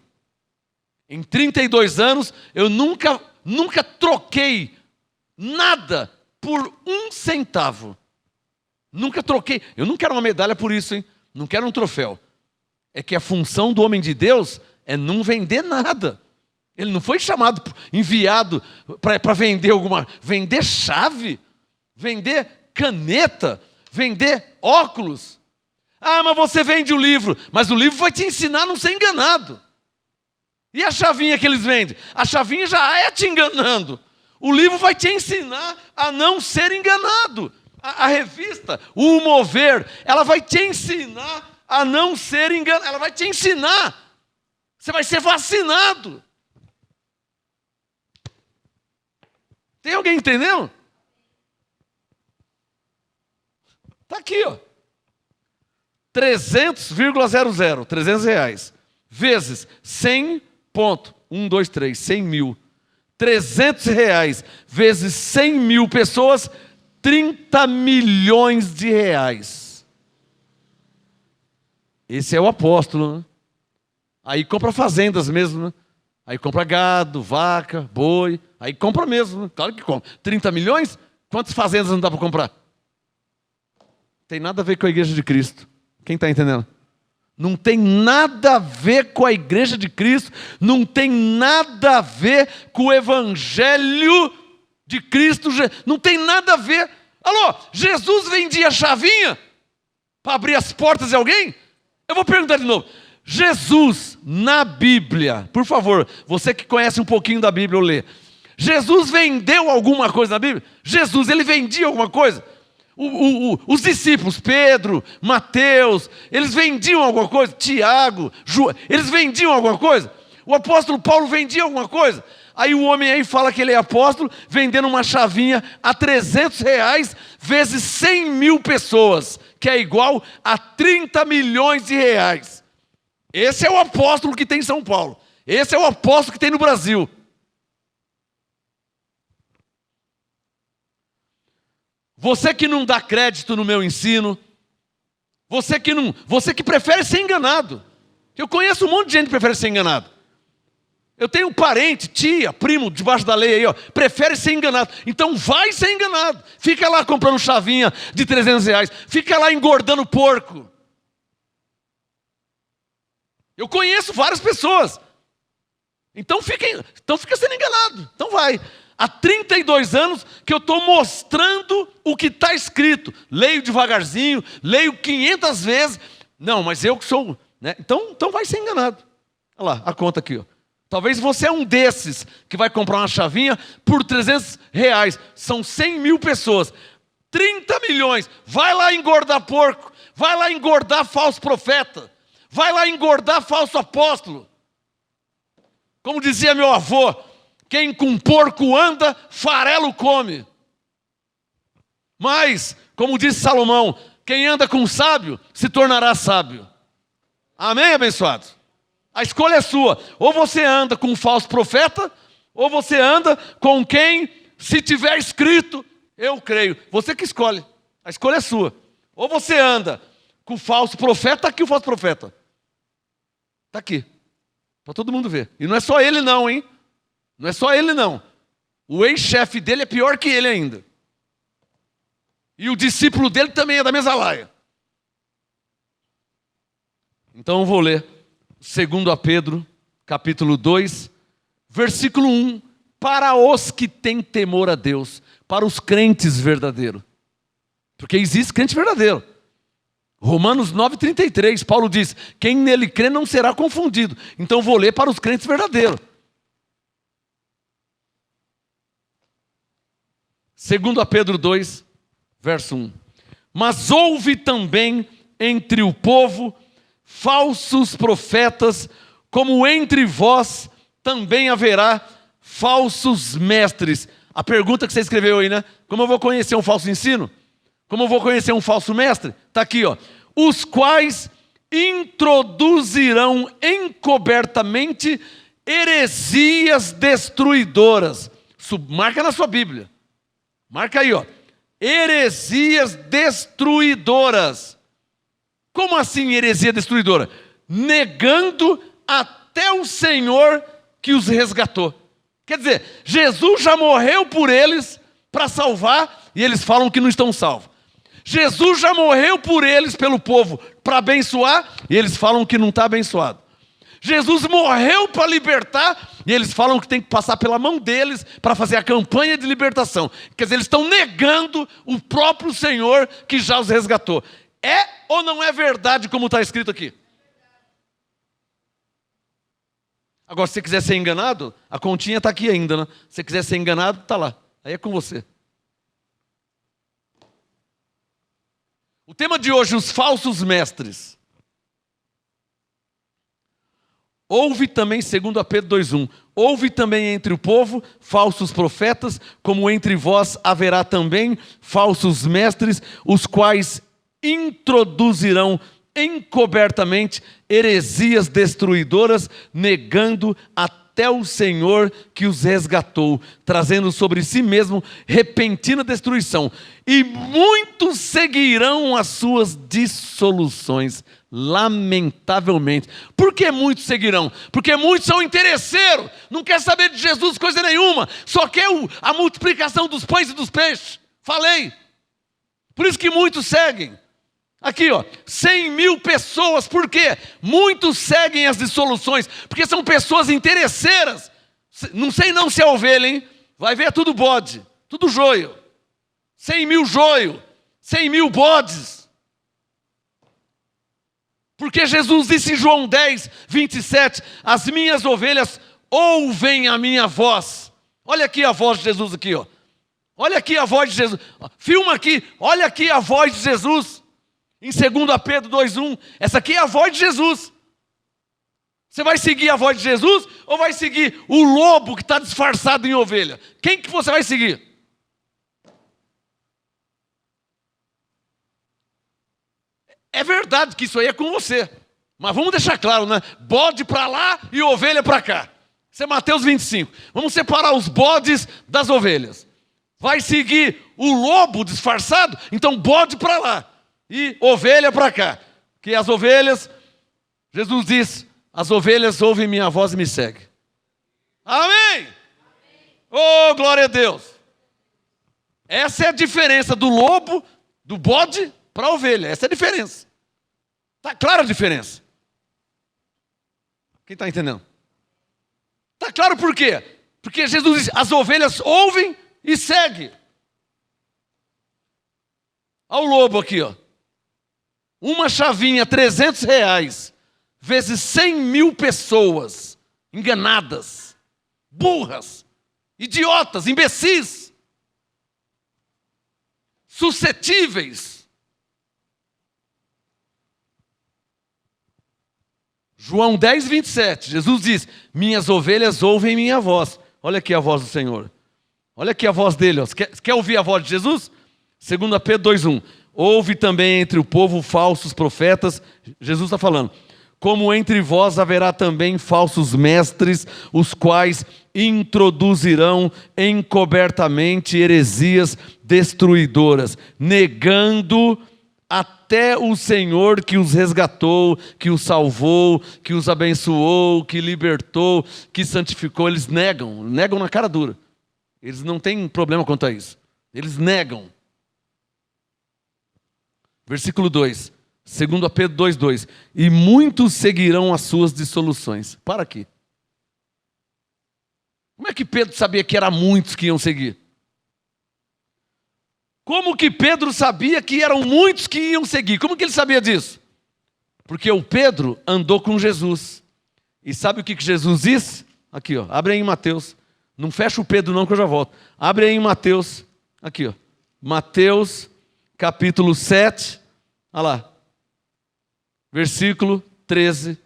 Em 32 anos, eu nunca troquei nada por um centavo. Nunca troquei. Eu não quero uma medalha por isso, hein? Não quero um troféu. É que a função do homem de Deus é não vender nada. Ele não foi chamado, enviado para vender vender chave, vender caneta, vender óculos. Ah, mas você vende o livro. Mas o livro vai te ensinar a não ser enganado. E a chavinha que eles vendem? A chavinha já é te enganando. O livro vai te ensinar a não ser enganado. A revista, o Mover, ela vai te ensinar a não ser enganado. Ela vai te ensinar. Você vai ser vacinado. Tem alguém entendendo? Está aqui, ó. 300,00, R$300, vezes 100, 1, 2, 3, 100 mil. R$300 vezes 100 mil pessoas, 30 milhões de reais. Esse é o apóstolo, né? Aí compra fazendas mesmo, né? Aí compra gado, vaca, boi. Aí compra mesmo, né? Claro que compra. 30 milhões? Quantas fazendas não dá para comprar? Tem nada a ver com a igreja de Cristo. Quem está entendendo? Não tem nada a ver com a igreja de Cristo. Não tem nada a ver com o evangelho de Cristo. Não tem nada a ver. Alô, Jesus vendia chavinha para abrir as portas de alguém? Eu vou perguntar de novo. Jesus, na Bíblia, por favor, você que conhece um pouquinho da Bíblia ou lê, Jesus vendeu alguma coisa na Bíblia? Jesus, ele vendia alguma coisa? Os discípulos, Pedro, Mateus, eles vendiam alguma coisa? Tiago, João, eles vendiam alguma coisa? O apóstolo Paulo vendia alguma coisa? Aí o homem aí fala que ele é apóstolo, vendendo uma chavinha a R$300 vezes 100 mil pessoas, que é igual a 30 milhões de reais. Esse é o apóstolo que tem em São Paulo. Esse é o apóstolo que tem no Brasil. Você que não dá crédito no meu ensino, você que prefere ser enganado. Eu conheço um monte de gente que prefere ser enganado. Eu tenho um parente, tia, primo, debaixo da lei aí, ó, prefere ser enganado. Então vai ser enganado. Fica lá comprando chavinha de R$300. Fica lá engordando porco. Eu conheço várias pessoas. Então fica sendo enganado. Então vai. Há 32 anos que eu estou mostrando o que está escrito. Leio devagarzinho, leio 500 vezes. Não, mas eu que sou... Né? Então vai ser enganado. Olha lá, a conta aqui, ó. Talvez você é um desses que vai comprar uma chavinha por R$300. São 100 mil pessoas. 30 milhões. Vai lá engordar porco. Vai lá engordar falso profeta. Vai lá engordar falso apóstolo. Como dizia meu avô, quem com porco anda, farelo come. Mas, como disse Salomão, quem anda com sábio, se tornará sábio. Amém, abençoado? A escolha é sua. Ou você anda com um falso profeta, ou você anda com quem, se tiver escrito, eu creio. Você que escolhe. A escolha é sua. Ou você anda com o falso profeta, está aqui o falso profeta. Está aqui. Para todo mundo ver. E não é só ele não, hein? Não é só ele não. O ex-chefe dele é pior que ele ainda. E o discípulo dele também é da mesma laia. Então eu vou ler 2 Pedro, capítulo 2, versículo 1. Para os que têm temor a Deus, para os crentes verdadeiros. Porque existe crente verdadeiro. Romanos 9,33, Paulo diz, quem nele crê não será confundido. Então vou ler para os crentes verdadeiros. 2 Pedro 2, verso 1. Mas houve também entre o povo falsos profetas, como entre vós também haverá falsos mestres. A pergunta que você escreveu aí, né? Como eu vou conhecer um falso ensino? Como eu vou conhecer um falso mestre? Está aqui, ó. Os quais introduzirão encobertamente heresias destruidoras. Marca na sua Bíblia. Marca aí, ó. Heresias destruidoras. Como assim heresia destruidora? Negando até o Senhor que os resgatou. Quer dizer, Jesus já morreu por eles para salvar e eles falam que não estão salvos. Jesus já morreu por eles, pelo povo, para abençoar e eles falam que não está abençoado. Jesus morreu para libertar e eles falam que tem que passar pela mão deles para fazer a campanha de libertação. Quer dizer, eles estão negando o próprio Senhor que já os resgatou. É ou não é verdade como está escrito aqui? Agora, se você quiser ser enganado, a continha está aqui ainda, né? Se você quiser ser enganado, está lá. Aí é com você. O tema de hoje, os falsos mestres. Houve também, segundo a Pedro 2,1, houve também entre o povo falsos profetas, como entre vós haverá também falsos mestres, os quais introduzirão encobertamente heresias destruidoras, negando até o Senhor que os resgatou, trazendo sobre si mesmo repentina destruição. E muitos seguirão as suas dissoluções, lamentavelmente. Por que muitos seguirão? Porque muitos são interesseiros, não quer saber de Jesus coisa nenhuma, só quer a multiplicação dos pães e dos peixes. Falei. Por isso que muitos seguem. Aqui, ó, 100 mil pessoas, por quê? Muitos seguem as dissoluções, porque são pessoas interesseiras. Não sei não se é ovelha, hein? Vai ver, é tudo bode, tudo joio. 100 mil joio, 100 mil bodes. Porque Jesus disse em João 10, 27, as minhas ovelhas ouvem a minha voz. Olha aqui a voz de Jesus aqui, ó. Olha aqui a voz de Jesus. Filma aqui, olha aqui a voz de Jesus. Em 2 Pedro 2,1, essa aqui é a voz de Jesus. Você vai seguir a voz de Jesus ou vai seguir o lobo que está disfarçado em ovelha? Quem que você vai seguir? É verdade que isso aí é com você. Mas vamos deixar claro, né? Bode para lá e ovelha para cá. Isso é Mateus 25. Vamos separar os bodes das ovelhas. Vai seguir o lobo disfarçado? Então bode para lá e ovelha para cá. Que as ovelhas, Jesus diz, as ovelhas ouvem minha voz e me seguem. Amém? Oh, glória a Deus. Essa é a diferença do lobo, do bode para a ovelha. Essa é a diferença. Está clara a diferença? Quem está entendendo? Está claro por quê? Porque Jesus diz, as ovelhas ouvem e seguem. Olha o lobo aqui, ó. Uma chavinha, R$300, vezes 100.000 pessoas enganadas, burras, idiotas, imbecis, suscetíveis. João 10:27, Jesus diz, minhas ovelhas ouvem minha voz. Olha aqui a voz do Senhor. Olha aqui a voz dele. Ó. Quer ouvir a voz de Jesus? 2 Pedro 2:1. Houve também entre o povo falsos profetas. Jesus está falando. Como entre vós haverá também falsos mestres, os quais introduzirão encobertamente heresias destruidoras, negando até o Senhor que os resgatou, que os salvou, que os abençoou, que libertou, que santificou. Eles negam na cara dura. Eles não têm problema quanto a isso. Eles negam. Versículo 2. 2 Pedro 2:2. E muitos seguirão as suas dissoluções. Para aqui. Como é que Pedro sabia que eram muitos que iam seguir? Como que Pedro sabia que eram muitos que iam seguir? Como que ele sabia disso? Porque o Pedro andou com Jesus. E sabe o que Jesus disse? Aqui, ó. Abre aí em Mateus. Não fecha o Pedro não que eu já volto. Abre aí em Mateus. Aqui, ó. Mateus capítulo 7. Olha lá. Versículo 13.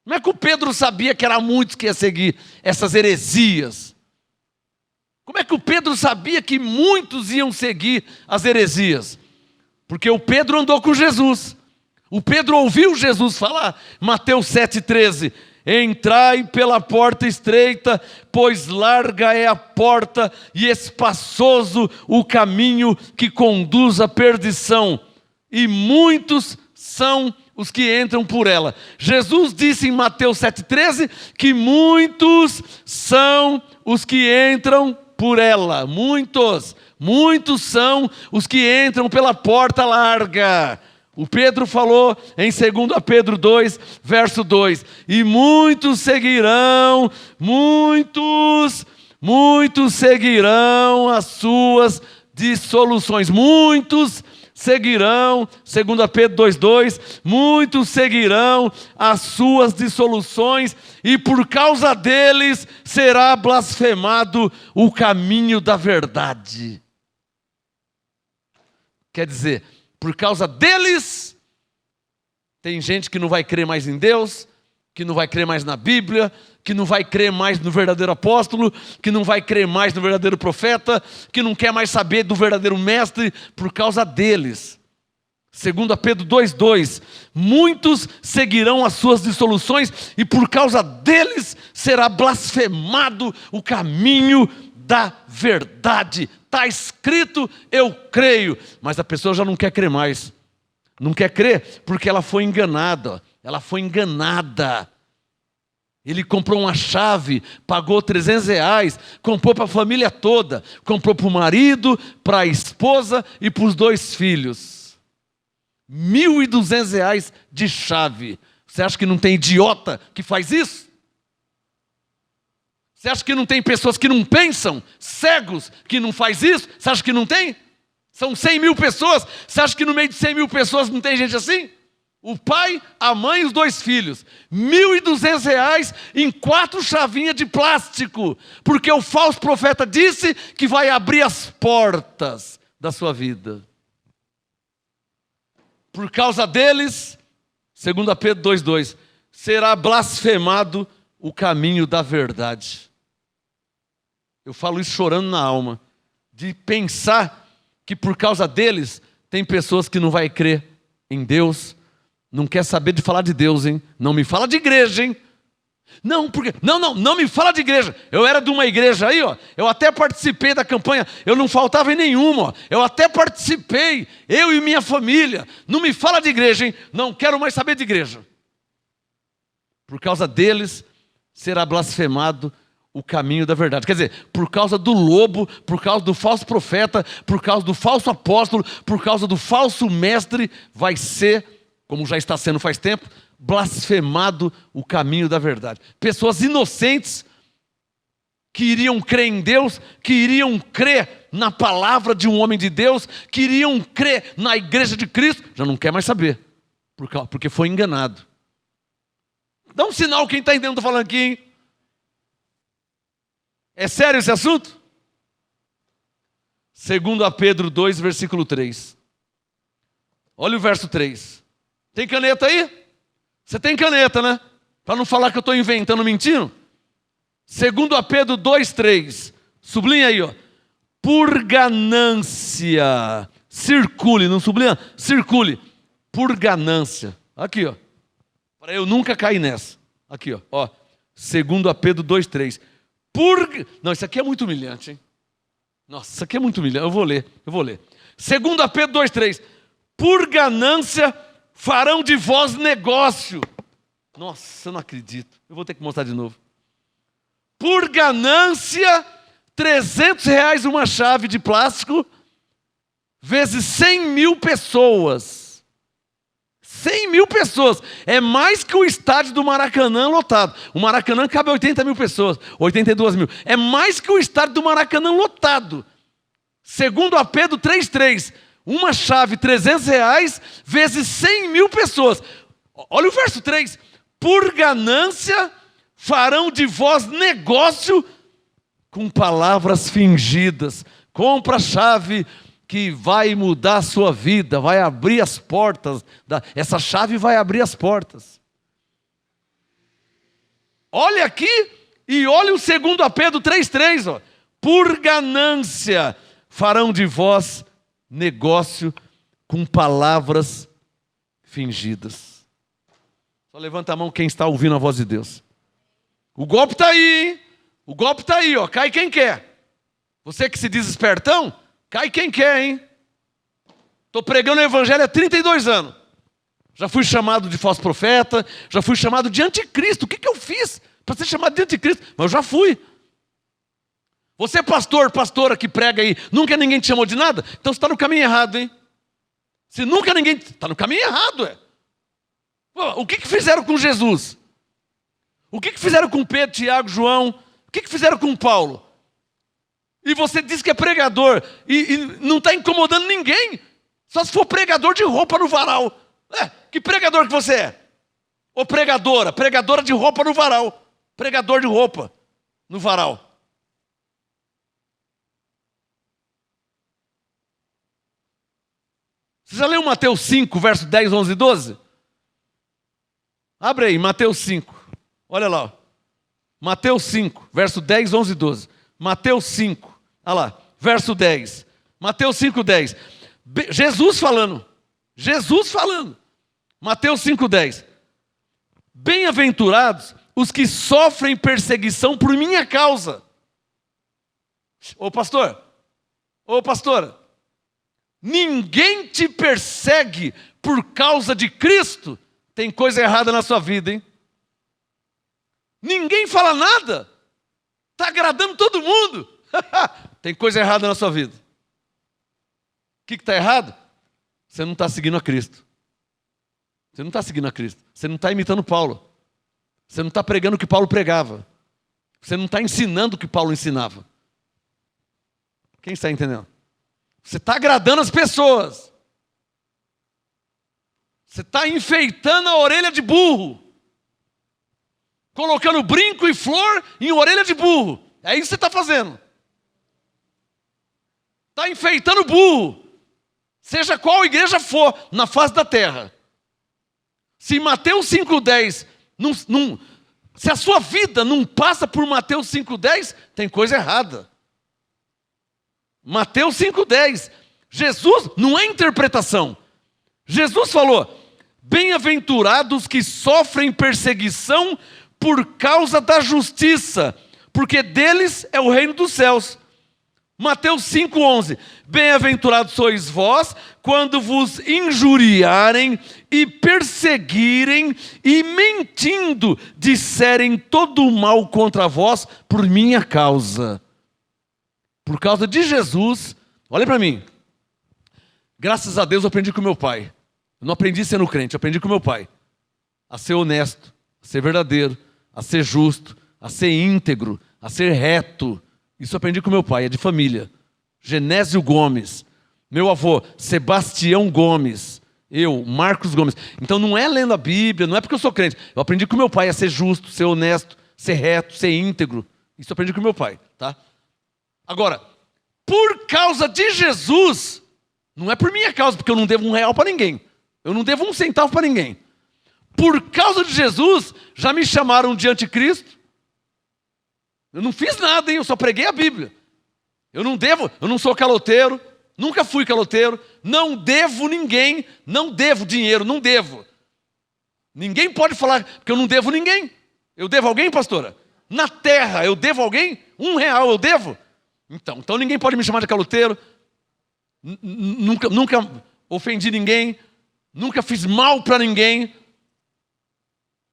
Como é que o Pedro sabia que eram muitos que iam seguir essas heresias? Como é que o Pedro sabia que muitos iam seguir as heresias? Porque o Pedro andou com Jesus. O Pedro ouviu Jesus falar. Mateus 7:13. Entrai pela porta estreita, pois larga é a porta e espaçoso o caminho que conduz à perdição. E muitos são os que entram por ela. Jesus disse em Mateus 7:13 que muitos são os que entram por ela. Muitos são os que entram pela porta larga. O Pedro falou em 2 Pedro 2, verso 2. E muitos seguirão as suas dissoluções. Muitos seguirão, 2 Pedro 2:2, muitos seguirão as suas dissoluções, e por causa deles será blasfemado o caminho da verdade. Quer dizer, por causa deles, tem gente que não vai crer mais em Deus, que não vai crer mais na Bíblia, que não vai crer mais no verdadeiro apóstolo, que não vai crer mais no verdadeiro profeta, que não quer mais saber do verdadeiro mestre, por causa deles. 2 Pedro 2:2, muitos seguirão as suas dissoluções e por causa deles será blasfemado o caminho da verdade. Está escrito, eu creio, mas a pessoa já não quer crer mais. Não quer crer porque ela foi enganada. Ela foi enganada. Ele comprou uma chave, pagou R$300, comprou para a família toda. Comprou para o marido, para a esposa e para os 2 filhos. R$1.200 de chave. Você acha que não tem idiota que faz isso? Você acha que não tem pessoas que não pensam? Cegos que não faz isso? Você acha que não tem? São 100.000 pessoas. Você acha que no meio de 100.000 pessoas não tem gente assim? O pai, a mãe e os 2 filhos. R$1.200 em 4 chavinhas de plástico. Porque o falso profeta disse que vai abrir as portas da sua vida. Por causa deles, 2 Pedro 2:2, será blasfemado o caminho da verdade. Eu falo isso chorando na alma, de pensar que por causa deles tem pessoas que não vai crer em Deus, não quer saber de falar de Deus, hein? Não me fala de igreja, hein? Não, porque não me fala de igreja. Eu era de uma igreja aí, ó. Eu até participei da campanha. Eu não faltava em nenhuma, ó. Eu até participei, eu e minha família. Não me fala de igreja, hein? Não quero mais saber de igreja. Por causa deles será blasfemado o caminho da verdade. Quer dizer, por causa do lobo, por causa do falso profeta, por causa do falso apóstolo, por causa do falso mestre, vai ser, como já está sendo faz tempo, blasfemado o caminho da verdade. Pessoas inocentes que iriam crer em Deus, que iriam crer na palavra de um homem de Deus, que iriam crer na igreja de Cristo, já não quer mais saber, porque foi enganado. Dá um sinal quem está entendendo, estou falando aqui, hein? É sério esse assunto? 2 Pedro 2, versículo 3. Olha o verso 3. Tem caneta aí? Você tem caneta, né? Para não falar que eu estou inventando, mentindo. 2 Pedro 2, 3. Sublinha aí, ó. Por ganância. Circule, não sublinha? Circule. Por ganância. Aqui, ó. Para eu nunca cair nessa. Aqui, ó. 2 Pedro 2, 3. Não, isso aqui é muito humilhante, hein? Nossa, isso aqui é muito humilhante. Eu vou ler. 2 Pedro 2, 3. Por ganância farão de vós negócio. Nossa, eu não acredito. Eu vou ter que mostrar de novo. Por ganância, R$300 uma chave de plástico, vezes 100.000 pessoas. 100.000 pessoas. É mais que o estádio do Maracanã lotado. O Maracanã cabe 80.000 pessoas. 82.000. É mais que o estádio do Maracanã lotado. 2 Pedro 3,3. Uma chave, R$300, vezes 100.000 pessoas. Olha o verso 3. Por ganância farão de vós negócio com palavras fingidas. Compra a chave que vai mudar a sua vida, vai abrir as portas. Essa chave vai abrir as portas. Olha aqui e olha o 2 Pedro 3,3. Ó. Por ganância farão de vós negócio com palavras fingidas. Só levanta a mão quem está ouvindo a voz de Deus. O golpe está aí, hein? O golpe está aí, ó. Cai quem quer. Você que se diz espertão, cai quem quer, hein? Estou pregando o evangelho há 32 anos. Já fui chamado de falso profeta, já fui chamado de anticristo. O que eu fiz para ser chamado de anticristo? Mas eu já fui. Você pastor, pastora que prega aí, nunca ninguém te chamou de nada? Então você está no caminho errado, hein? Se nunca ninguém... Está no caminho errado, é. Pô, o que fizeram com Jesus? O que fizeram com Pedro, Tiago, João? O que fizeram com Paulo? E você diz que é pregador e não está incomodando ninguém. Só se for pregador de roupa no varal. Que pregador que você é? Ou pregadora? Pregadora de roupa no varal. Pregador de roupa no varal. Você já leu Mateus 5, verso 10, 11 e 12? Abre aí, Mateus 5. Olha lá. Ó. Mateus 5, verso 10, 11 e 12. Mateus 5. Olha lá, verso 10. Mateus 5, 10. Jesus falando. Mateus 5, 10. Bem-aventurados os que sofrem perseguição por minha causa. Ô pastora, ninguém te persegue por causa de Cristo, tem coisa errada na sua vida, hein? Ninguém fala nada, está agradando todo mundo, tem coisa errada na sua vida. O que está errado? Você não está seguindo a Cristo. Você não está seguindo a Cristo. Você não está imitando Paulo. Você não está pregando o que Paulo pregava. Você não está ensinando o que Paulo ensinava. Quem está entendendo? Você está agradando as pessoas. Você está enfeitando a orelha de burro. Colocando brinco e flor em orelha de burro. É isso que você está fazendo. Está enfeitando burro. Seja qual igreja for na face da terra. Se em Mateus 5,10 Se a sua vida não passa por Mateus 5,10, tem coisa errada. Mateus 5,10. Jesus não é interpretação. Jesus falou: bem-aventurados que sofrem perseguição por causa da justiça, porque deles é o reino dos céus. Mateus 5,11. Bem-aventurados sois vós, quando vos injuriarem e perseguirem e mentindo disserem todo o mal contra vós por minha causa. Por causa de Jesus, olha para mim. Graças a Deus eu aprendi com meu pai. Eu não aprendi sendo crente, eu aprendi com meu pai. A ser honesto, a ser verdadeiro, a ser justo, a ser íntegro, a ser reto. Isso eu aprendi com meu pai, é de família. Genésio Gomes. Meu avô, Sebastião Gomes. Eu, Marcos Gomes. Então não é lendo a Bíblia, não é porque eu sou crente. Eu aprendi com meu pai a ser justo, ser honesto, ser reto, ser íntegro. Isso eu aprendi com meu pai, tá? Agora, por causa de Jesus, não é por minha causa, porque eu não devo R$1 para ninguém. Eu não devo 1 centavo para ninguém. Por causa de Jesus, já me chamaram de anticristo. Eu não fiz nada, hein? Eu só preguei a Bíblia. Eu não sou caloteiro, nunca fui caloteiro, não devo ninguém, não devo dinheiro, não devo. Ninguém pode falar que eu não devo ninguém. Eu devo alguém, pastora? Na terra, eu devo alguém? R$1 eu devo? Então ninguém pode me chamar de caloteiro. Nunca ofendi ninguém, nunca fiz mal para ninguém.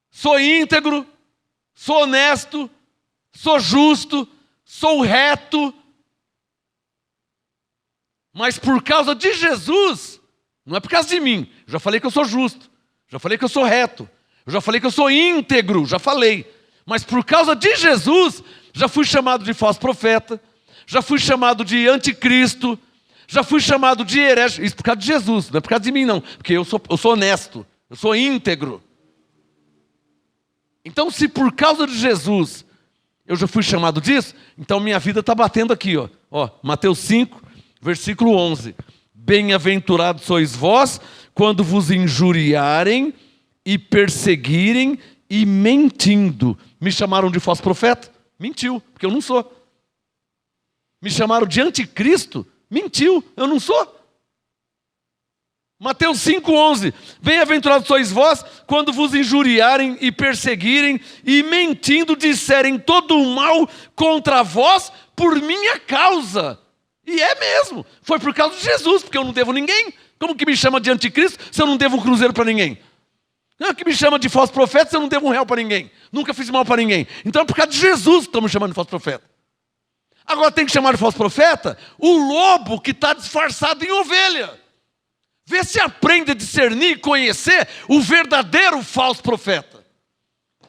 Sou íntegro, sou honesto, sou justo, sou reto. Mas por causa de Jesus, não é por causa de mim. Eu já falei que eu sou justo, já falei que eu sou reto, eu já falei que eu sou íntegro, já falei. Mas por causa de Jesus, já fui chamado de falso profeta, já fui chamado de anticristo, já fui chamado de herege. Isso por causa de Jesus, não é por causa de mim não. Porque eu sou honesto, eu sou íntegro. Então se por causa de Jesus eu já fui chamado disso, então minha vida está batendo aqui, ó. Mateus 5, versículo 11. Bem-aventurados sois vós, quando vos injuriarem e perseguirem e mentindo. Me chamaram de falso profeta? Mentiu, porque eu não sou. Me chamaram de anticristo? Mentiu, eu não sou. Mateus 5,11. Bem-aventurados sois vós, quando vos injuriarem e perseguirem e mentindo disserem todo o mal contra vós por minha causa. E é mesmo, foi por causa de Jesus, porque eu não devo ninguém. Como que me chama de anticristo se eu não devo um cruzeiro para ninguém? Que me chama de falso profeta se eu não devo R$1 para ninguém? Nunca fiz mal para ninguém. Então é por causa de Jesus que estão me chamando de falso profeta. Agora tem que chamar de falso profeta o lobo que está disfarçado em ovelha. Vê se aprende a discernir e conhecer o verdadeiro falso profeta.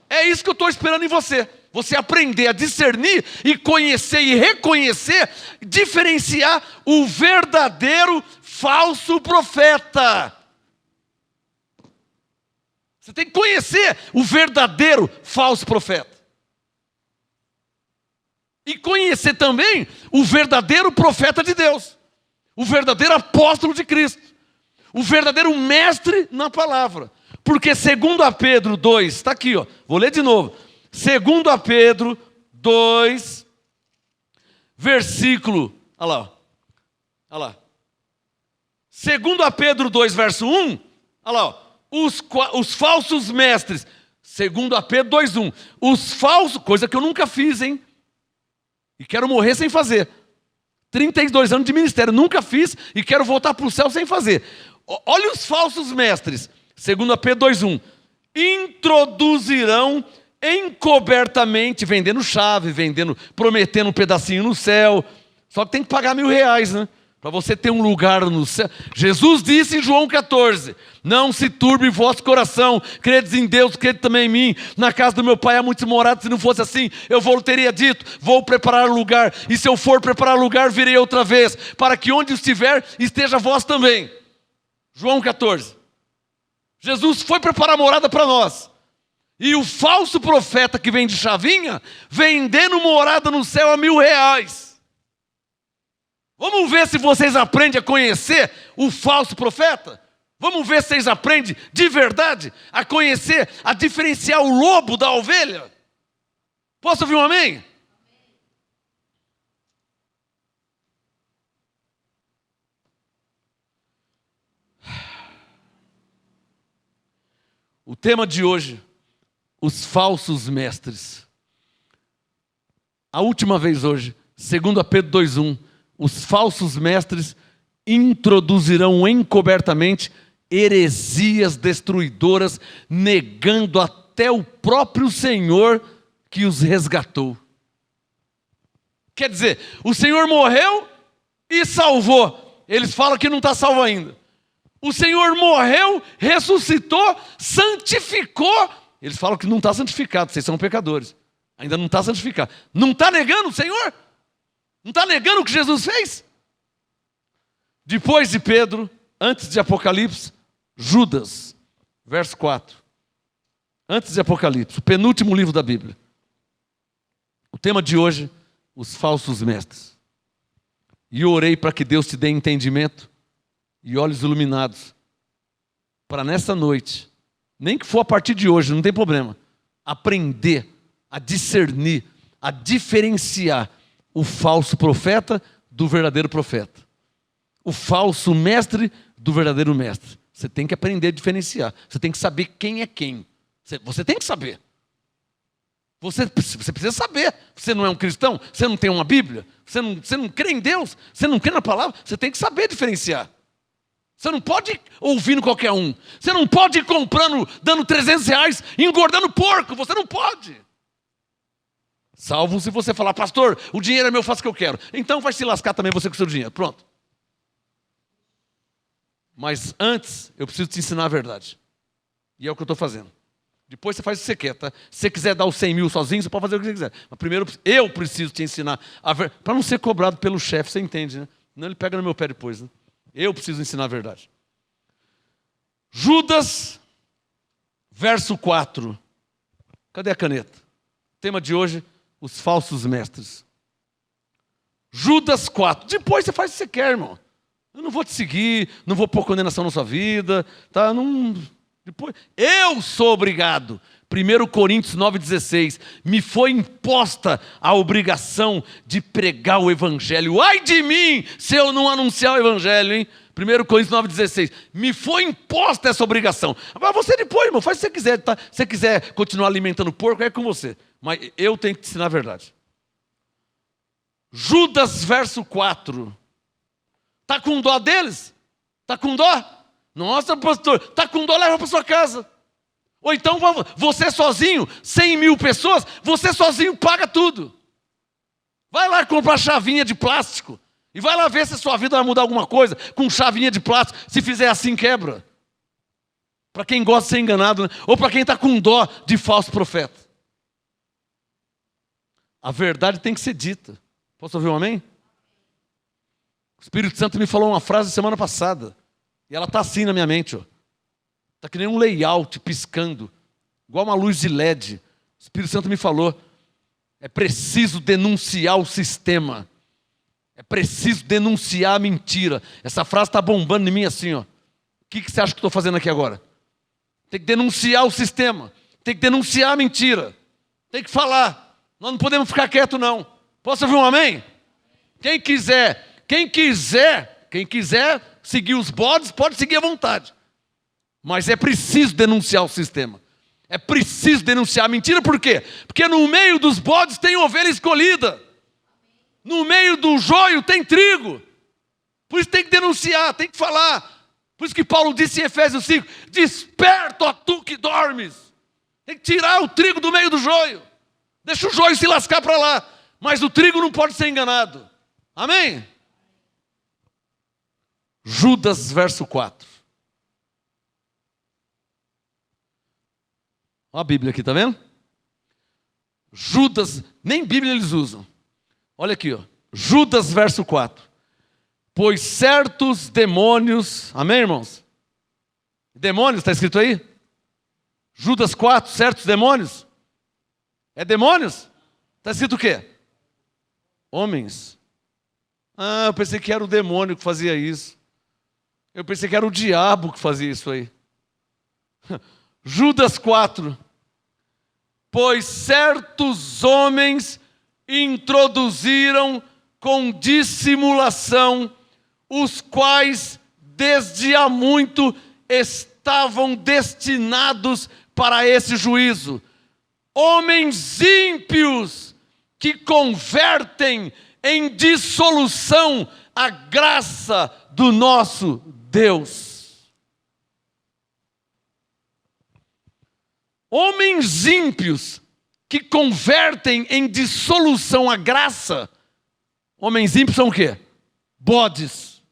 É isso que eu estou esperando em você. Você aprender a discernir e conhecer e reconhecer, diferenciar o verdadeiro falso profeta. Você tem que conhecer o verdadeiro falso profeta. E conhecer também o verdadeiro profeta de Deus. O verdadeiro apóstolo de Cristo. O verdadeiro mestre na palavra. Porque segundo a Pedro 2, está aqui, vou ler de novo. Segundo a Pedro 2, versículo, olha lá. Segundo a Pedro 2, verso 1, olha lá, os falsos mestres. Segundo a Pedro 2, 1, os falsos, coisa que eu nunca fiz, hein? E quero morrer sem fazer. 32 anos de ministério, nunca fiz e quero voltar para o céu sem fazer. Olha os falsos mestres. Segundo a Pedro 2:1, introduzirão encobertamente, vendendo chave, prometendo um pedacinho no céu. Só que tem que pagar R$1.000, né? Para você ter um lugar no céu. Jesus disse em João 14, não se turbe vosso coração, credes em Deus, crede também em mim. Na casa do meu pai há muitos morados, se não fosse assim, eu teria dito, vou preparar lugar, e se eu for preparar lugar, virei outra vez, para que onde estiver, esteja vós também. João 14. Jesus foi preparar morada para nós. E o falso profeta que vem de chavinha, vendendo morada no céu a R$1.000. Vamos ver se vocês aprendem a conhecer o falso profeta? Vamos ver se vocês aprendem de verdade a conhecer, a diferenciar o lobo da ovelha. Posso ouvir um amém? O tema de hoje, os falsos mestres. A última vez hoje, segundo a Pedro 2:1, os falsos mestres introduzirão encobertamente heresias destruidoras, negando até o próprio Senhor que os resgatou. Quer dizer, o Senhor morreu e salvou. Eles falam que não está salvo ainda. O Senhor morreu, ressuscitou, santificou. Eles falam que não está santificado, vocês são pecadores. Ainda não está santificado. Não está negando o Senhor? Não está negando o que Jesus fez? Depois de Pedro, antes de Apocalipse, Judas, verso 4. Antes de Apocalipse, o penúltimo livro da Bíblia. O tema de hoje, os falsos mestres. E eu orei para que Deus te dê entendimento e olhos iluminados, para nessa noite, nem que for a partir de hoje, não tem problema, aprender a discernir, a diferenciar o falso profeta do verdadeiro profeta, o falso mestre do verdadeiro mestre. Você tem que aprender a diferenciar, você tem que saber quem é quem, você tem que saber. Você precisa saber. Você não é um cristão, você não tem uma Bíblia, você não crê em Deus, você não crê na palavra, você tem que saber diferenciar. Você não pode ir ouvindo qualquer um. Você não pode ir comprando, dando R$300, engordando porco. Você não pode. Salvo se você falar, pastor, o dinheiro é meu, faço o que eu quero. Então vai se lascar também você com o seu dinheiro. Pronto. Mas antes, eu preciso te ensinar a verdade. E é o que eu estou fazendo. Depois você faz o que você quer, tá? Se você quiser dar os 100 mil sozinho, você pode fazer o que você quiser. Mas primeiro, eu preciso te ensinar a verdade. Para não ser cobrado pelo chefe, você entende, né? Não, ele pega no meu pé depois, né? Eu preciso ensinar a verdade. Judas, verso 4. Cadê a caneta? Tema de hoje, os falsos mestres. Judas 4. Depois você faz o que você quer, irmão. Eu não vou te seguir, não vou pôr condenação na sua vida, tá? Depois, eu sou obrigado. 1 Coríntios 9,16. Me foi imposta a obrigação de pregar o Evangelho. Ai de mim, se eu não anunciar o Evangelho, hein? 1 Coríntios 9,16. Me foi imposta essa obrigação. Agora você depois, irmão, faz o que você quiser, tá? Se você quiser continuar alimentando porco, é com você. Mas eu tenho que te ensinar a verdade. Judas, verso 4. Está com dó deles? Está com dó? Nossa, pastor, está com dó, leva para sua casa. Ou então você sozinho, 100 mil pessoas, você sozinho paga tudo. Vai lá comprar chavinha de plástico. E vai lá ver se a sua vida vai mudar alguma coisa com chavinha de plástico. Se fizer assim, quebra. Para quem gosta de ser enganado, né? Ou para quem está com dó de falso profeta. A verdade tem que ser dita. Posso ouvir um amém? O Espírito Santo me falou uma frase semana passada. E ela está assim na minha mente, ó. Está que nem um layout piscando, igual uma luz de LED. O Espírito Santo me falou, é preciso denunciar o sistema. É preciso denunciar a mentira. Essa frase está bombando em mim assim, ó. O que você acha que estou fazendo aqui agora? Tem que denunciar o sistema. Tem que denunciar a mentira. Tem que falar. Nós não podemos ficar quieto, não. Posso ouvir um amém? Quem quiser seguir os bodes, pode seguir à vontade. Mas é preciso denunciar o sistema. É preciso denunciar a mentira, por quê? Porque no meio dos bodes tem ovelha escolhida. No meio do joio tem trigo. Por isso tem que denunciar, tem que falar. Por isso que Paulo disse em Efésios 5, desperta, ó tu que dormes. Tem que tirar o trigo do meio do joio. Deixa o joio se lascar para lá. Mas o trigo não pode ser enganado. Amém? Judas, verso 4. Olha a Bíblia aqui, tá vendo? Judas, nem Bíblia eles usam. Olha aqui, ó. Judas, verso 4. Pois certos demônios, amém, irmãos? Demônios, está escrito aí? Judas 4, certos demônios. É demônios? Está escrito o quê? Homens. Ah, eu pensei que era o demônio que fazia isso. Eu pensei que era o diabo que fazia isso aí. Judas 4. Pois certos homens introduziram com dissimulação, os quais desde há muito estavam destinados para esse juízo. Homens ímpios que convertem em dissolução a graça do nosso Deus. Homens ímpios que convertem em dissolução a graça. Homens ímpios são o quê? Bodes.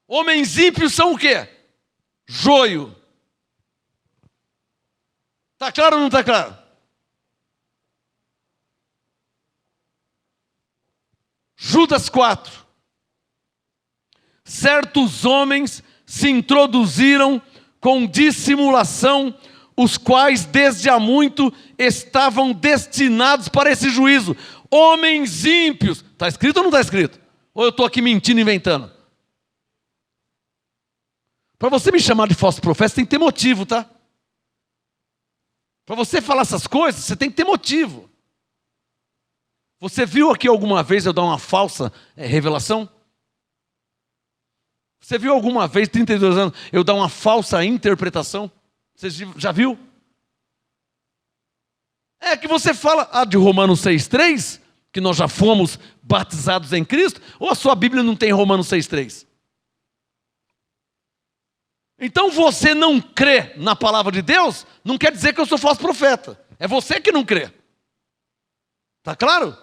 Homens ímpios são o quê? Joio. Está claro ou não está claro? Judas 4. Certos homens se introduziram com dissimulação, os quais desde há muito estavam destinados para esse juízo. Homens ímpios. Está escrito ou não está escrito? Ou eu estou aqui mentindo, inventando? Para você me chamar de falso profeta, você tem que ter motivo, tá? Para você falar essas coisas, você tem que ter motivo. Você viu aqui alguma vez eu dar uma falsa revelação? Você viu alguma vez, 32 anos, eu dar uma falsa interpretação? Você já viu? É que você fala de Romanos 6,3, que nós já fomos batizados em Cristo, ou a sua Bíblia não tem Romanos 6,3? Então você não crê na palavra de Deus, não quer dizer que eu sou falso profeta. É você que não crê. Está claro?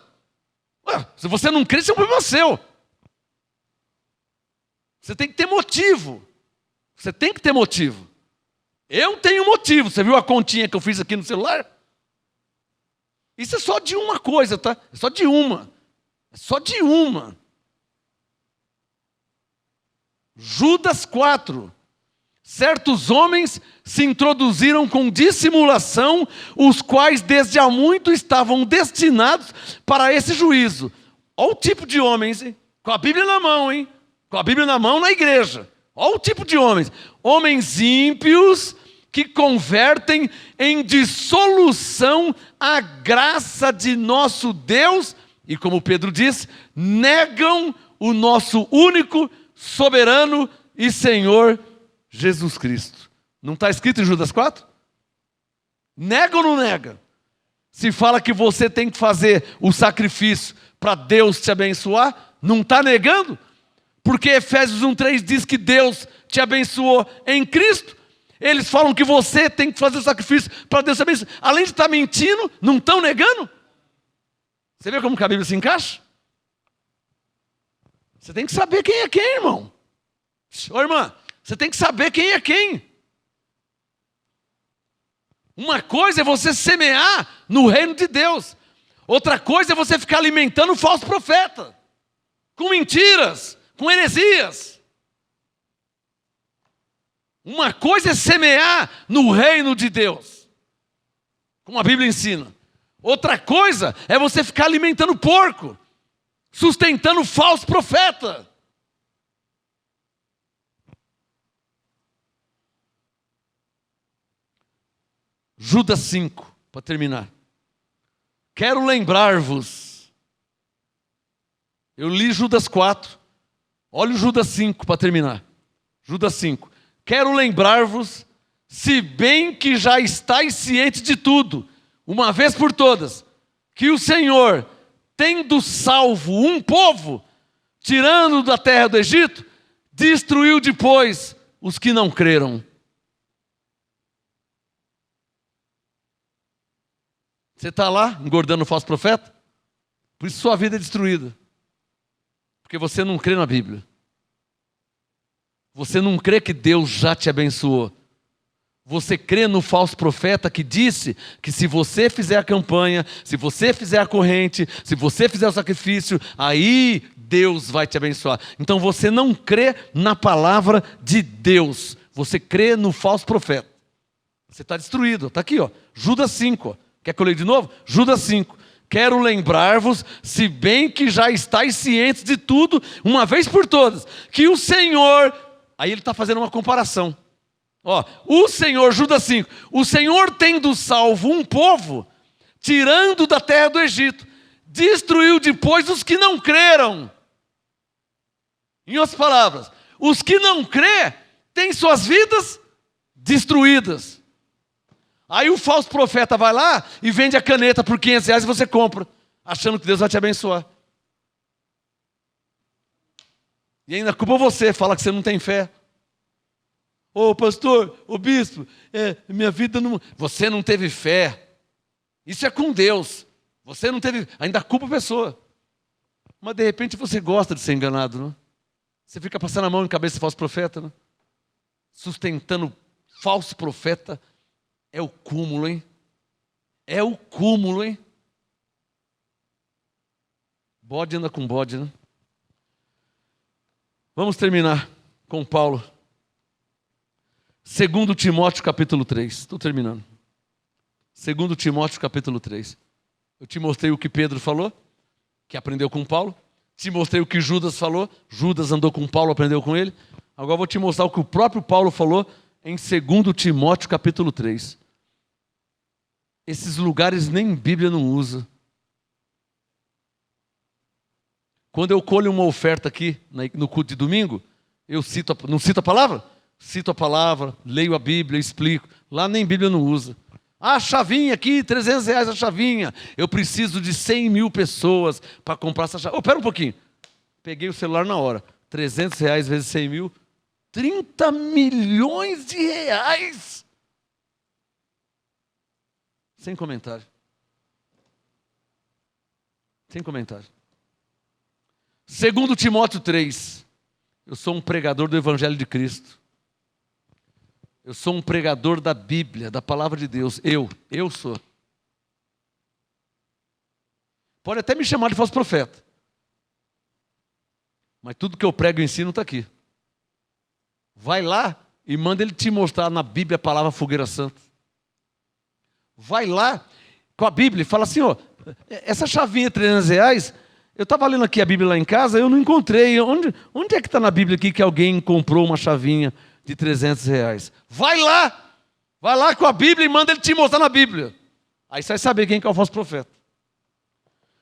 Ué, se você não crê, isso é um problema seu. Você tem que ter motivo. Você tem que ter motivo. Eu tenho motivo. Você viu a continha que eu fiz aqui no celular? Isso é só de uma coisa, tá? É só de uma. É só de uma. Judas 4. Certos homens se introduziram com dissimulação, os quais desde há muito estavam destinados para esse juízo. Olha o tipo de homens, hein? Com a Bíblia na mão, hein? Com a Bíblia na mão na igreja. Olha o tipo de homens. Homens ímpios que convertem em dissolução a graça de nosso Deus e, como Pedro diz, negam o nosso único, soberano e Senhor Jesus Cristo. Não está escrito em Judas 4? Nega ou não nega? Se fala que você tem que fazer o sacrifício para Deus te abençoar, não está negando? Porque Efésios 1,3 diz que Deus te abençoou em Cristo. Eles falam que você tem que fazer o sacrifício para Deus te abençoar. Além de estar mentindo, não estão negando? Você vê como que a Bíblia se encaixa? Você tem que saber quem é quem, irmão. Ô irmã, você tem que saber quem é quem. Uma coisa é você semear no reino de Deus. Outra coisa é você ficar alimentando o falso profeta. Com mentiras, com heresias. Uma coisa é semear no reino de Deus, como a Bíblia ensina. Outra coisa é você ficar alimentando porco, sustentando o falso profeta. Judas 5, para terminar. Quero lembrar-vos. Eu li Judas 4. Olha o Judas 5 para terminar. Judas 5. Quero lembrar-vos, se bem que já estáis cientes de tudo, uma vez por todas, que o Senhor, tendo salvo um povo, tirando da terra do Egito, destruiu depois os que não creram. Você está lá, engordando o falso profeta? Por isso sua vida é destruída. Porque você não crê na Bíblia. Você não crê que Deus já te abençoou. Você crê no falso profeta que disse que se você fizer a campanha, se você fizer a corrente, se você fizer o sacrifício, aí Deus vai te abençoar. Então você não crê na palavra de Deus. Você crê no falso profeta. Você está destruído. Está aqui, ó. Judas 5. Ó. Quer que eu leia de novo? Judas 5. quero lembrar-vos, se bem que já estáis cientes de tudo, uma vez por todas, que o Senhor... Aí ele está fazendo uma comparação. Ó, o Senhor, Judas 5, o Senhor tendo salvo um povo, tirando da terra do Egito, destruiu depois os que não creram. Em outras palavras, os que não crê têm suas vidas destruídas. Aí o falso profeta vai lá e vende a caneta por R$500 e você compra, achando que Deus vai te abençoar. E ainda culpa você, fala que você não tem fé. Ô pastor, ô bispo, minha vida não... Você não teve fé. Isso é com Deus. Você não teve... Ainda culpa a pessoa. Mas de repente você gosta de ser enganado, não? Você fica passando a mão em cabeça de falso profeta, não? Sustentando falso profeta. É o cúmulo, hein? É o cúmulo, hein? Bode anda com bode, né? Vamos terminar com Paulo. 2 Timóteo capítulo 3. Estou terminando. 2 Timóteo capítulo 3. Eu te mostrei o que Pedro falou, que aprendeu com Paulo. Te mostrei o que Judas falou. Judas andou com Paulo, aprendeu com ele. Agora vou te mostrar o que o próprio Paulo falou em 2 Timóteo capítulo 3. Esses lugares nem Bíblia não usa. Quando eu colho uma oferta aqui, no culto de domingo, eu cito, não cito a palavra? Cito a palavra, leio a Bíblia, explico. Lá nem Bíblia não usa. Ah, a chavinha aqui, R$300 a chavinha. Eu preciso de 100 mil pessoas para comprar essa chave. Pera um pouquinho. Peguei o celular na hora. R$300 vezes 100 mil. 30 milhões de reais. Sem comentário. Sem comentário. 2 Timóteo 3. Eu sou um pregador do Evangelho de Cristo. Eu sou um pregador da Bíblia, da Palavra de Deus. Eu sou. Pode até me chamar de falso profeta. Mas tudo que eu prego e ensino está aqui. Vai lá e manda ele te mostrar na Bíblia a palavra fogueira santa. Vai lá com a Bíblia e fala assim, ó, essa chavinha de R$300, eu estava lendo aqui a Bíblia lá em casa, eu não encontrei. Onde é que está na Bíblia aqui que alguém comprou uma chavinha de R$300? Vai lá com a Bíblia e manda ele te mostrar na Bíblia. Aí você vai saber quem que é o falso profeta.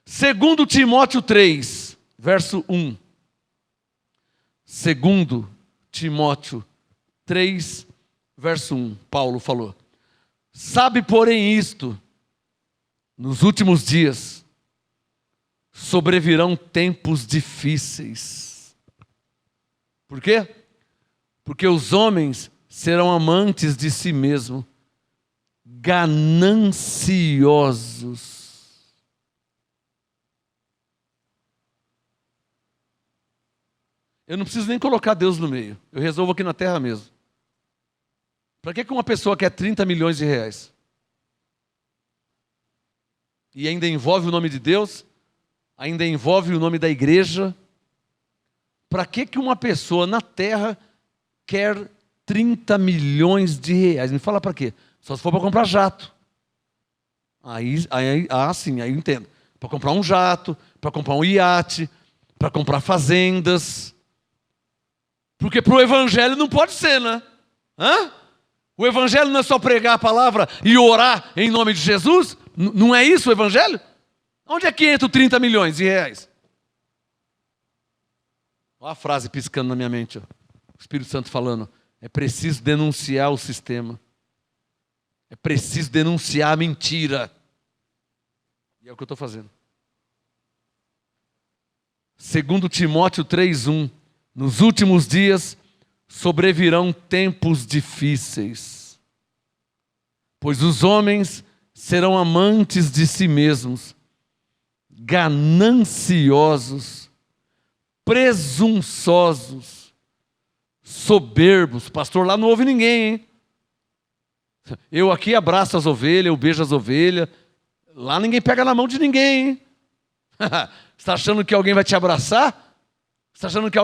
2 Timóteo 3, verso 1. 2 Timóteo 3, verso 1. Paulo falou. Sabe, porém, isto, nos últimos dias sobrevirão tempos difíceis. Por quê? Porque os homens serão amantes de si mesmos, gananciosos. Eu não preciso nem colocar Deus no meio. Eu resolvo aqui na terra mesmo. Para que uma pessoa quer 30 milhões de reais? E ainda envolve o nome de Deus? Ainda envolve o nome da igreja? Para que uma pessoa na terra quer 30 milhões de reais? Me fala para quê? Só se for para comprar jato. Sim, aí eu entendo. Para comprar um jato, para comprar um iate, para comprar fazendas. Porque para o evangelho não pode ser, né? O evangelho não é só pregar a palavra e orar em nome de Jesus? Não é isso o evangelho? Onde é que entra 30 milhões de reais? Olha a frase piscando na minha mente. Ó. O Espírito Santo falando. É preciso denunciar o sistema. É preciso denunciar a mentira. E é o que eu estou fazendo. 2 Timóteo 3:1. Nos últimos dias sobrevirão tempos difíceis, pois os homens serão amantes de si mesmos, gananciosos, presunçosos, soberbos. Pastor, lá não ouve ninguém, hein? Eu aqui abraço as ovelhas, eu beijo as ovelhas. Lá ninguém pega na mão de ninguém, hein? Você está achando que alguém vai te abraçar? Você está achando que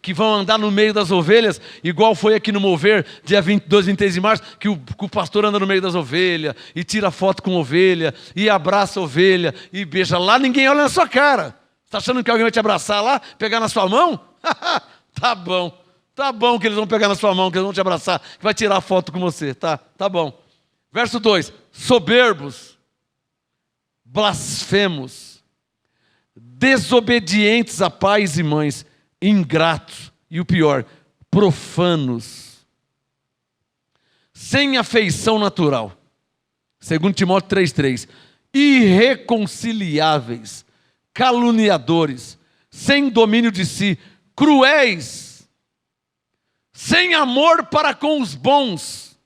que vão andar no meio das ovelhas, igual foi aqui no Mover, dia 22, 23 de março, que o pastor anda no meio das ovelhas, e tira foto com ovelha, e abraça a ovelha, e beija lá, ninguém olha na sua cara. Você está achando que alguém vai te abraçar lá, pegar na sua mão? Tá bom que eles vão pegar na sua mão, que eles vão te abraçar, que vai tirar foto com você, tá bom. Verso 2, soberbos, blasfemos, desobedientes a pais e mães, ingratos, e o pior, profanos, sem afeição natural, segundo Timóteo 3,3, irreconciliáveis, caluniadores, sem domínio de si, cruéis, sem amor para com os bons,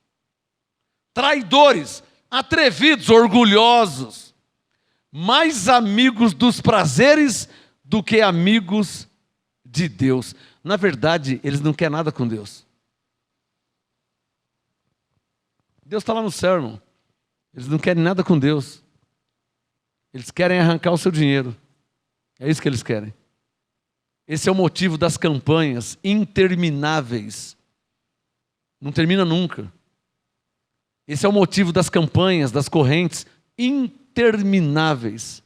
traidores, atrevidos, orgulhosos, mais amigos dos prazeres do que amigos de Deus. Na verdade, eles não querem nada com Deus. Deus está lá no céu, irmão. Eles não querem nada com Deus. Eles querem arrancar o seu dinheiro. É isso que eles querem. Esse é o motivo das campanhas intermináveis. Não termina nunca. Esse é o motivo das campanhas, das correntes intermináveis.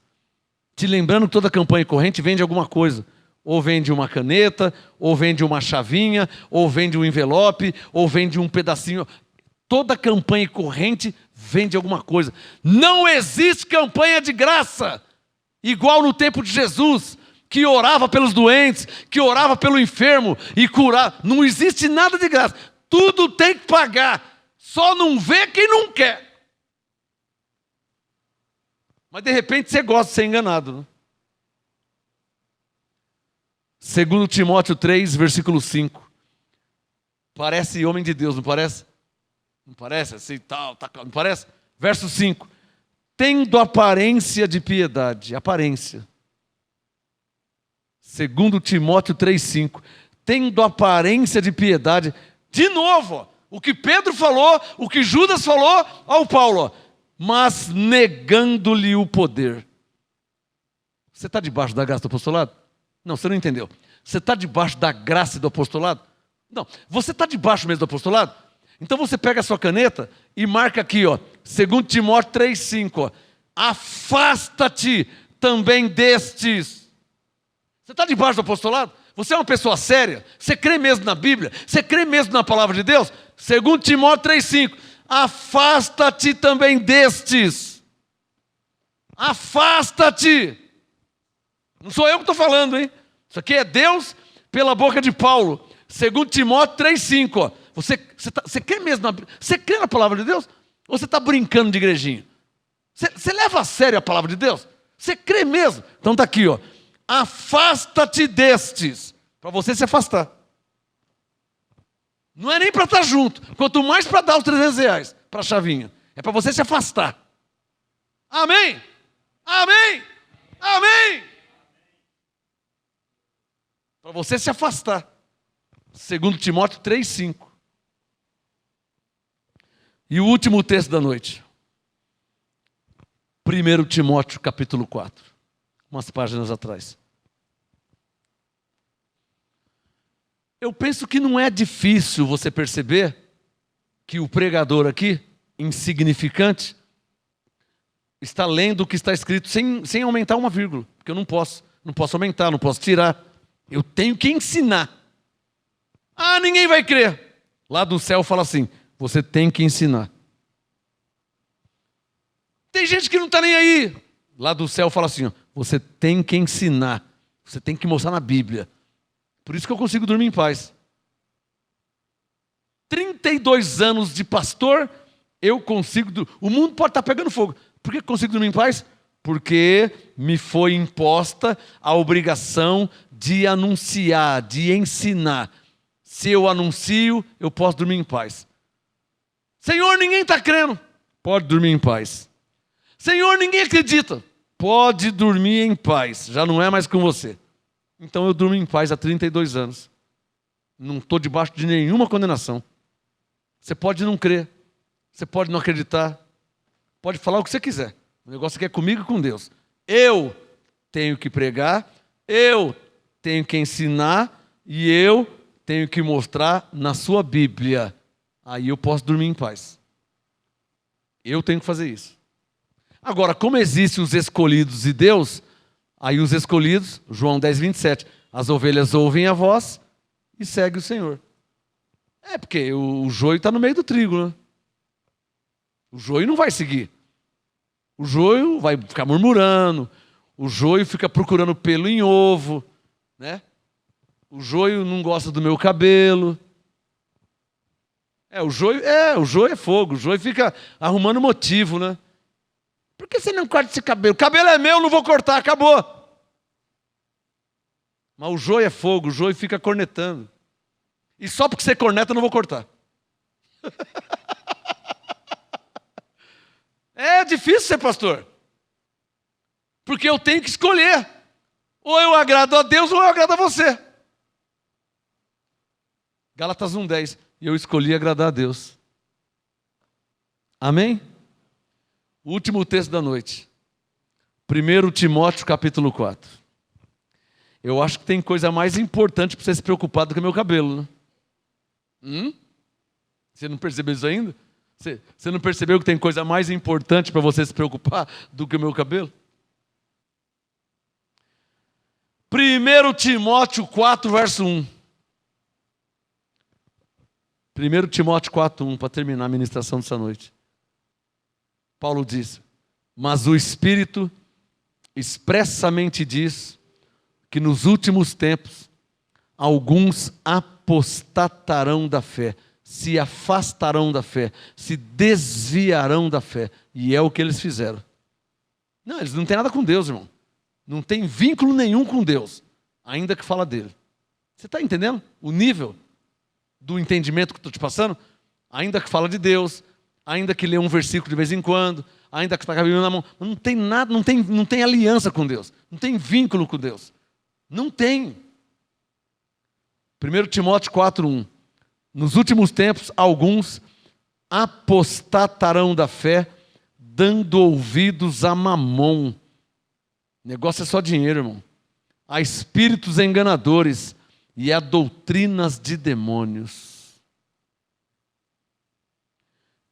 Te lembrando que toda campanha e corrente vende alguma coisa. Ou vende uma caneta, ou vende uma chavinha, ou vende um envelope, ou vende um pedacinho. Toda campanha e corrente vende alguma coisa. Não existe campanha de graça. Igual no tempo de Jesus, que orava pelos doentes, que orava pelo enfermo e curava. Não existe nada de graça. Tudo tem que pagar. Só não vê quem não quer. Mas de repente você gosta de ser enganado, né? 2 Timóteo 3, versículo 5. Parece homem de Deus, não parece? Não parece assim, tal, não parece? Verso 5. Tendo aparência de piedade. Aparência. 2 Timóteo 3,5. Tendo aparência de piedade. De novo, ó, o que Pedro falou, o que Judas falou ao Paulo. Ó, mas negando-lhe o poder. Você está debaixo da graça do apostolado? Não, você não entendeu. Você está debaixo da graça do apostolado? Não, você está debaixo mesmo do apostolado? Então você pega a sua caneta e marca aqui, ó, 2 Timóteo 3,5, afasta-te também destes. Você está debaixo do apostolado? Você é uma pessoa séria? Você crê mesmo na Bíblia? Você crê mesmo na palavra de Deus? 2 Timóteo 3,5, afasta-te também destes. Afasta-te. Não sou eu que estou falando, hein? Isso aqui é Deus pela boca de Paulo. 2 Timóteo 3,5, ó. Você crê mesmo você crê na palavra de Deus? Ou você está brincando de igrejinha? Você leva a sério a palavra de Deus? Você crê mesmo? Então está aqui, ó. Afasta-te destes. Para você se afastar. Não é nem para estar junto. Quanto mais para dar os R$300 para a chavinha. É para você se afastar. Amém? Amém? Amém? Para você se afastar. 2 Timóteo 3,5. E o último texto da noite. 1 Timóteo capítulo 4. Umas páginas atrás. Eu penso que não é difícil você perceber que o pregador aqui, insignificante, está lendo o que está escrito sem aumentar uma vírgula. Porque eu não posso aumentar, não posso tirar. Eu tenho que ensinar. Ah, ninguém vai crer. Lá do céu fala assim, você tem que ensinar. Tem gente que não está nem aí. Lá do céu fala assim, ó, você tem que ensinar. Você tem que mostrar na Bíblia. Por isso que eu consigo dormir em paz. 32 anos de pastor, eu consigo... O mundo pode estar pegando fogo. Por que eu consigo dormir em paz? Porque me foi imposta a obrigação de anunciar, de ensinar. Se eu anuncio, eu posso dormir em paz. Senhor, ninguém está crendo. Pode dormir em paz. Senhor, ninguém acredita. Pode dormir em paz. Já não é mais com você. Então eu durmo em paz há 32 anos. Não estou debaixo de nenhuma condenação. Você pode não crer. Você pode não acreditar. Pode falar o que você quiser. O negócio aqui é comigo e com Deus. Eu tenho que pregar. Eu tenho que ensinar e eu tenho que mostrar na sua Bíblia. Aí eu posso dormir em paz. Eu tenho que fazer isso. Agora, como existem os escolhidos de Deus, aí os escolhidos, João 10, 27, as ovelhas ouvem a voz e seguem o Senhor. É porque o joio está no meio do trigo, né? O joio não vai seguir. O joio vai ficar murmurando, o joio fica procurando pelo em ovo, né? O joio não gosta do meu cabelo. O joio é fogo, o joio fica arrumando motivo, né? Por que você não corta esse cabelo? O cabelo é meu, não vou cortar, acabou. Mas o joio é fogo, o joio fica cornetando. E só porque você corneta eu não vou cortar. É difícil ser pastor. Porque eu tenho que escolher. Ou eu agrado a Deus ou eu agrado a você. Gálatas 1:10. E eu escolhi agradar a Deus. Amém? O último texto da noite. 1 Timóteo capítulo 4. Eu acho que tem coisa mais importante para você se preocupar do que o meu cabelo, né? Você não percebeu isso ainda? Você não percebeu que tem coisa mais importante para você se preocupar do que o meu cabelo? 1 Timóteo 4, verso 1. 1 Timóteo 4, 1, para terminar a ministração dessa noite. Paulo diz: mas o Espírito expressamente diz que nos últimos tempos alguns apostatarão da fé, se afastarão da fé, se desviarão da fé. E é o que eles fizeram. Não, eles não têm nada com Deus, irmão. Não tem vínculo nenhum com Deus, ainda que fala dele. Você está entendendo o nível do entendimento que estou te passando? Ainda que fala de Deus, ainda que lê um versículo de vez em quando, ainda que está com a Bíblia na mão, não tem nada, não tem aliança com Deus, não tem vínculo com Deus. Não tem. 1 Timóteo 4, 1. Nos últimos tempos, alguns apostatarão da fé, dando ouvidos a mamon. O negócio é só dinheiro, irmão. A espíritos enganadores e a doutrinas de demônios.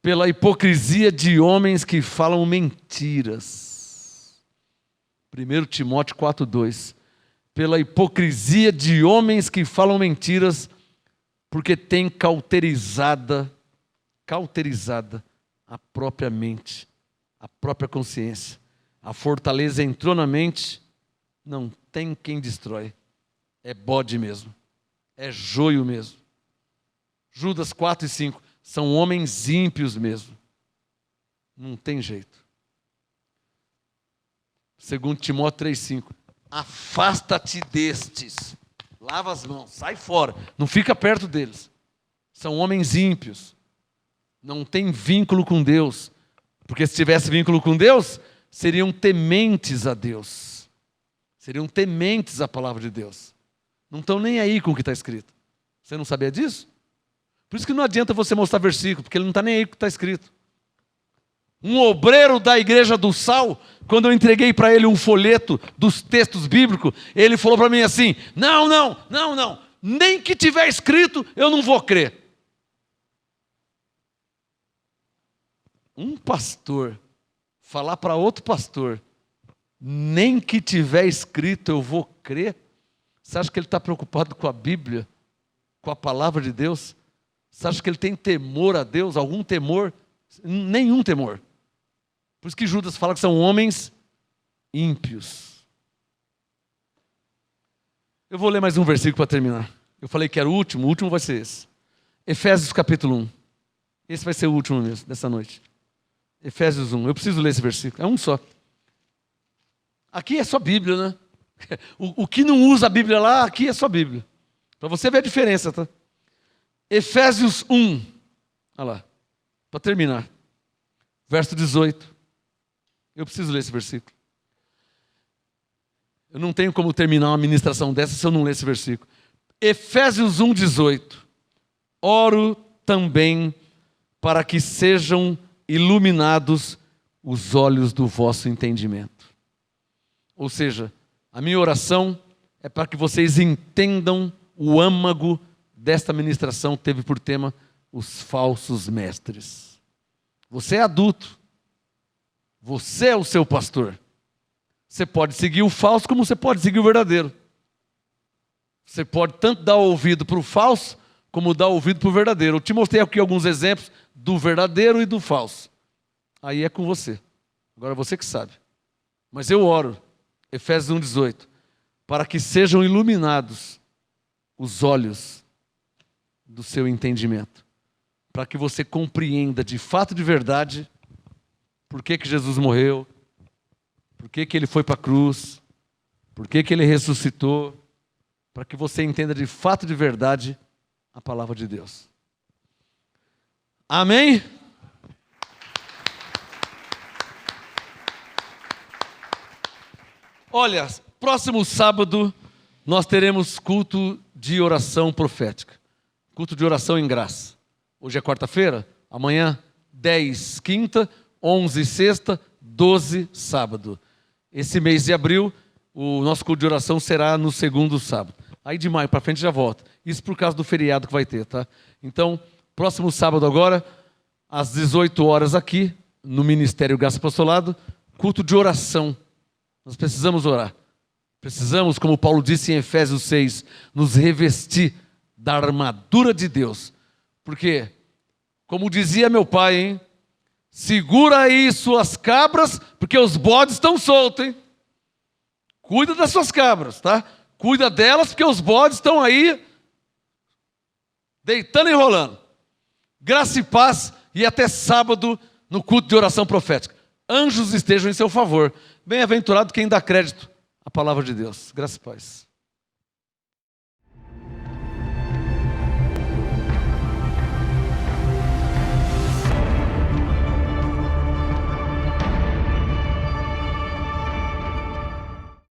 Pela hipocrisia de homens que falam mentiras. 1 Timóteo 4, 2. Pela hipocrisia de homens que falam mentiras, porque têm cauterizada a própria mente, a própria consciência. A fortaleza entrou na mente, não tem quem destrói. É bode mesmo, é joio mesmo. Judas 4 e 5, são homens ímpios mesmo. Não tem jeito. 2 Timóteo 3, 5. Afasta-te destes. Lava as mãos, sai fora. Não fica perto deles. São homens ímpios. Não tem vínculo com Deus. Porque se tivesse vínculo com Deus, seriam tementes a Deus. Seriam tementes à palavra de Deus. Não estão nem aí com o que está escrito. Você não sabia disso? Por isso que não adianta você mostrar versículo, porque ele não está nem aí com o que está escrito. Um obreiro da igreja do Sal, quando eu entreguei para ele um folheto dos textos bíblicos, ele falou para mim assim: não, nem que tiver escrito eu não vou crer. Um pastor falar para outro pastor, nem que tiver escrito eu vou crer, você acha que ele está preocupado com a Bíblia, com a palavra de Deus? Você acha que ele tem temor a Deus, algum temor? Nenhum temor. Por isso que Judas fala que são homens ímpios. Eu vou ler mais um versículo para terminar. Eu falei que era o último vai ser esse. Efésios capítulo 1. Esse vai ser o último mesmo, dessa noite. Efésios 1. Eu preciso ler esse versículo. É um só. Aqui é só Bíblia, né? O que não usa a Bíblia lá, aqui é só Bíblia. Para você ver a diferença, tá? Efésios 1. Olha lá. Para terminar. Verso 18. Eu preciso ler esse versículo. Eu não tenho como terminar uma ministração dessa se eu não ler esse versículo. Efésios 1, 18. Oro também para que sejam iluminados os olhos do vosso entendimento. Ou seja, a minha oração é para que vocês entendam o âmago desta ministração que teve por tema os falsos mestres. Você é adulto. Você é o seu pastor. Você pode seguir o falso como você pode seguir o verdadeiro. Você pode tanto dar ouvido para o falso como dar ouvido para o verdadeiro. Eu te mostrei aqui alguns exemplos do verdadeiro e do falso. Aí é com você. Agora você que sabe. Mas eu oro, Efésios 1,18, para que sejam iluminados os olhos do seu entendimento. Para que você compreenda de fato e de verdade por que Jesus morreu, por que ele foi para a cruz, por que ele ressuscitou, para que você entenda de fato e de verdade a palavra de Deus. Amém? Olha, próximo sábado nós teremos culto de oração profética. Culto de oração em graça. Hoje é quarta-feira, amanhã 10 quinta, 11 sexta, 12 sábado. Esse mês de abril, o nosso culto de oração será no segundo sábado. Aí de maio para frente já volta. Isso por causa do feriado que vai ter, tá? Então, próximo sábado agora, às 18 horas aqui, no Ministério Graça Apostolado, culto de oração. Nós precisamos orar. Precisamos, como Paulo disse em Efésios 6, nos revestir da armadura de Deus. Porque, como dizia meu pai, hein? Segura aí suas cabras, porque os bodes estão soltos, hein? Cuida das suas cabras, tá? Cuida delas, porque os bodes estão aí deitando e rolando. Graça e paz, e até sábado no culto de oração profética. Anjos estejam em seu favor. Bem-aventurado quem dá crédito à palavra de Deus. Graça e paz.